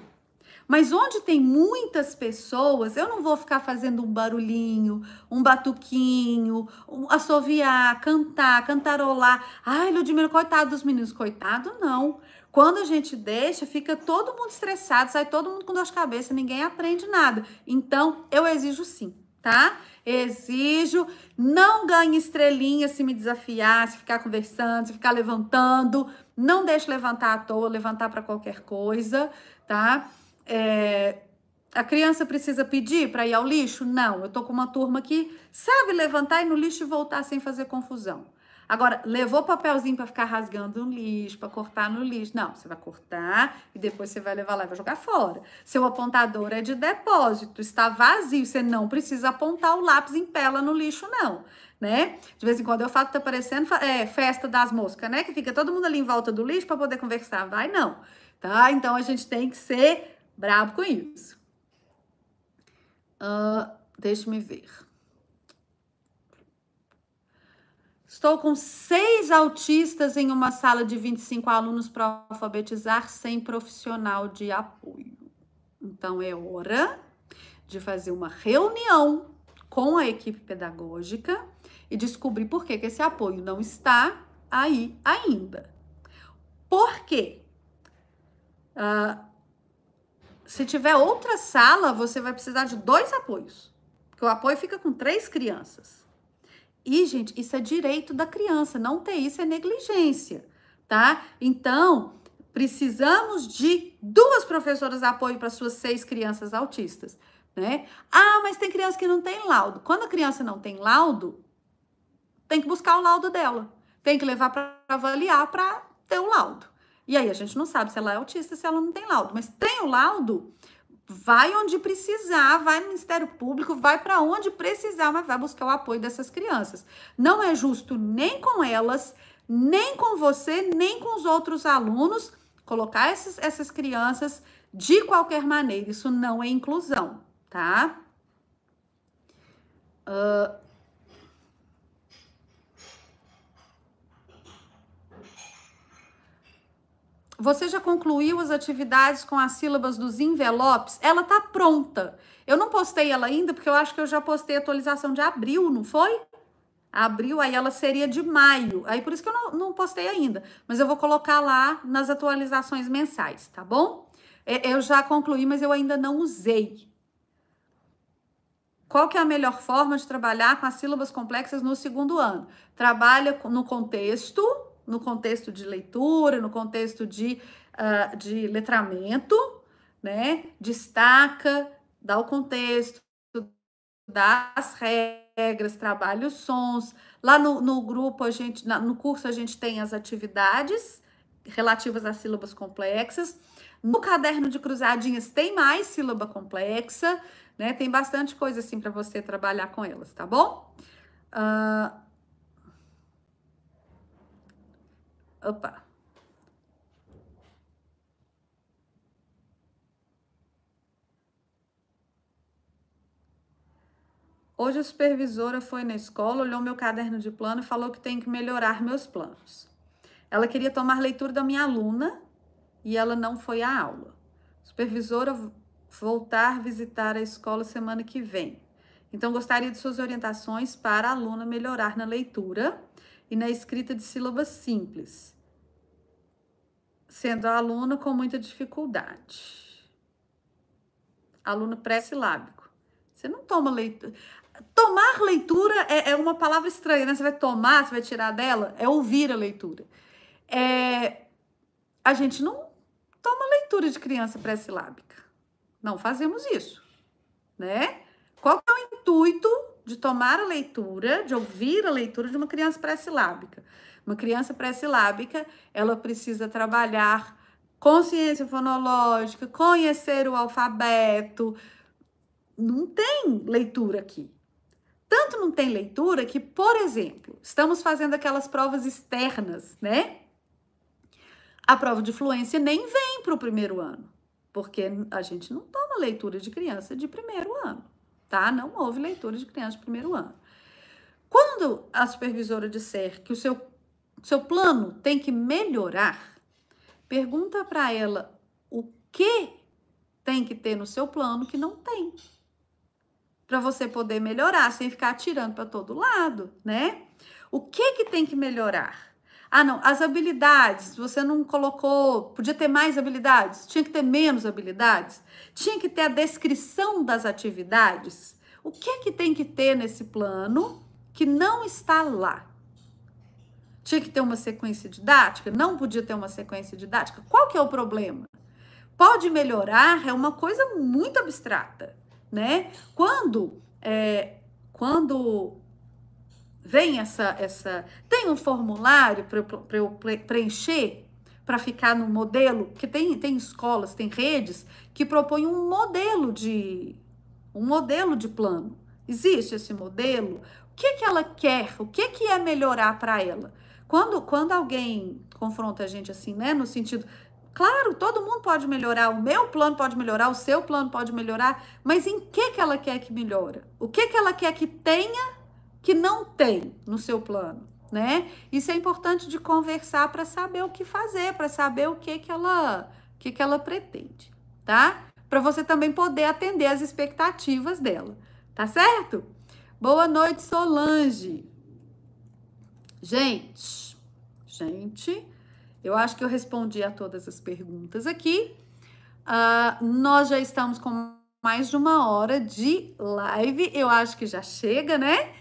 Mas onde tem muitas pessoas, eu não vou ficar fazendo um barulhinho, um batuquinho, assoviar, cantar, cantarolar. Ai, Ludmila, coitado dos meninos. Coitado, não. Quando a gente deixa, fica todo mundo estressado, sai todo mundo com dor de cabeça, ninguém aprende nada. Então, eu exijo sim, tá? Exijo, não ganhe estrelinha se me desafiar, se ficar conversando, se ficar levantando. Não deixe levantar à toa, levantar para qualquer coisa, tá? A criança precisa pedir para ir ao lixo? Não, eu tô com uma turma que sabe levantar e ir no lixo e voltar sem fazer confusão. Agora, levou papelzinho para ficar rasgando no lixo, para cortar no lixo. Não, você vai cortar e depois você vai levar lá e vai jogar fora. Seu apontador é de depósito, está vazio, você não precisa apontar o lápis em pela no lixo, não, né? De vez em quando eu falo que tá parecendo festa das moscas, né? Que fica todo mundo ali em volta do lixo para poder conversar. Vai não, tá? Então, a gente tem que ser brabo com isso. Deixa-me ver. Estou com 6 autistas em uma sala de 25 alunos para alfabetizar sem profissional de apoio. Então, é hora de fazer uma reunião com a equipe pedagógica e descobrir por que esse apoio não está aí ainda. Por quê? Se tiver outra sala, você vai precisar de 2 apoios, porque o apoio fica com 3 crianças. E, gente, isso é direito da criança, não ter isso é negligência, tá? Então, precisamos de 2 professoras de apoio para suas 6 crianças autistas, né? Ah, mas tem criança que não tem laudo. Quando a criança não tem laudo, tem que buscar o laudo dela. Tem que levar para avaliar para ter o laudo. E aí a gente não sabe se ela é autista, se ela não tem laudo. Mas tem o laudo, vai onde precisar, vai no Ministério Público, vai para onde precisar, mas vai buscar o apoio dessas crianças. Não é justo nem com elas, nem com você, nem com os outros alunos, colocar essas crianças de qualquer maneira. Isso não é inclusão, tá? Você já concluiu as atividades com as sílabas dos envelopes? Ela tá pronta. Eu não postei ela ainda, porque eu acho que eu já postei a atualização de abril, não foi? Abril, aí ela seria de maio. Aí por isso que eu não postei ainda. Mas eu vou colocar lá nas atualizações mensais, tá bom? Eu já concluí, mas eu ainda não usei. Qual que é a melhor forma de trabalhar com as sílabas complexas no segundo ano? Trabalha no contexto de leitura, no contexto de letramento, né? Destaca, dá o contexto, dá as regras, trabalha os sons. Lá no grupo, no curso, a gente tem as atividades relativas às sílabas complexas. No caderno de cruzadinhas tem mais sílaba complexa, né? Tem bastante coisa assim para você trabalhar com elas, tá bom? Opa. Hoje a supervisora foi na escola, olhou meu caderno de plano e falou que tem que melhorar meus planos. Ela queria tomar leitura da minha aluna e ela não foi à aula. Supervisora voltar a visitar a escola semana que vem. Então, gostaria de suas orientações para a aluna melhorar na leitura e na escrita de sílabas simples, sendo a aluna com muita dificuldade. Aluno pré-silábico. Você não toma leitura. Tomar leitura é uma palavra estranha, né? Você vai tomar, você vai tirar dela, é ouvir a leitura. A gente não toma leitura de criança pré-silábica. Não fazemos isso, né? Qual é o intuito de tomar a leitura, de ouvir a leitura de uma criança pré-silábica? Uma criança pré-silábica, ela precisa trabalhar consciência fonológica, conhecer o alfabeto. Não tem leitura aqui. Tanto não tem leitura que, por exemplo, estamos fazendo aquelas provas externas, né? A prova de fluência nem vem para o primeiro ano, porque a gente não toma leitura de criança de primeiro ano, tá? Não houve leitura de criança de primeiro ano. Quando a supervisora disser que o seu plano tem que melhorar, pergunta para ela o que tem que ter no seu plano que não tem, para você poder melhorar sem ficar atirando para todo lado, né? O que tem que melhorar? Ah, não, as habilidades, você não colocou, podia ter mais habilidades, tinha que ter menos habilidades, tinha que ter a descrição das atividades. O que tem que ter nesse plano que não está lá? Tinha que ter uma sequência didática? Não podia ter uma sequência didática? Qual que é o problema? Pode melhorar, é uma coisa muito abstrata, né? Quando vem tem um formulário para eu preencher, para ficar no modelo, que tem escolas, tem redes que propõem um modelo de plano. Existe esse modelo? O que ela quer? O que é melhorar para ela? Quando alguém confronta a gente assim, né, no sentido, claro, todo mundo pode melhorar, o meu plano pode melhorar, o seu plano pode melhorar, mas em que ela quer que melhora? O que ela quer que tenha que não tem no seu plano, né? Isso é importante de conversar para saber o que fazer, para saber o que ela pretende, tá? Para você também poder atender as expectativas dela, tá certo? Boa noite, Solange. Gente, eu acho que eu respondi a todas as perguntas aqui. Nós já estamos com mais de 1 hora de live, eu acho que já chega, né?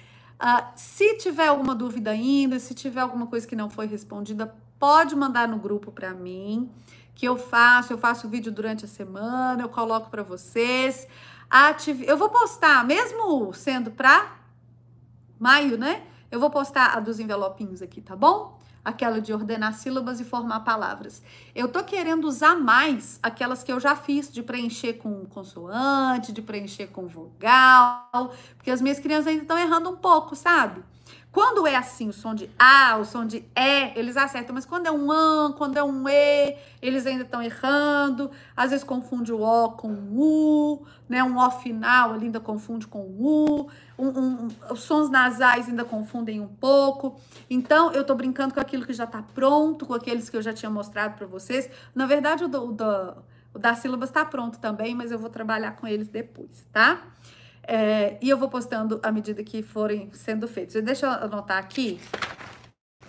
Se tiver alguma dúvida ainda, se tiver alguma coisa que não foi respondida, pode mandar no grupo para mim, que eu faço vídeo durante a semana, eu coloco para vocês. Eu vou postar, mesmo sendo para maio, né? Eu vou postar a dos envelopinhos aqui, tá bom? Aquela de ordenar sílabas e formar palavras. Eu tô querendo usar mais aquelas que eu já fiz, de preencher com consoante, de preencher com vogal, porque as minhas crianças ainda estão errando um pouco, sabe? Quando é assim, o som de A, o som de E, eles acertam, mas quando é um AN, quando é um E, eles ainda estão errando, às vezes confunde o O com o U, né? Um O final ali ainda confunde com o U, os sons nasais ainda confundem um pouco. Então, eu tô brincando com aquilo que já tá pronto, com aqueles que eu já tinha mostrado para vocês. Na verdade, o das sílabas tá pronto também, mas eu vou trabalhar com eles depois, tá? E eu vou postando à medida que forem sendo feitos. Deixa eu anotar aqui,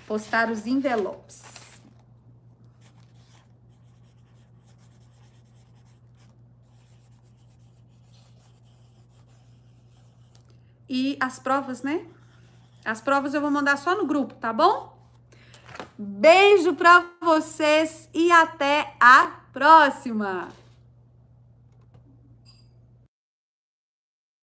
postar os envelopes. E as provas, né? As provas eu vou mandar só no grupo, tá bom? Beijo pra vocês e até a próxima!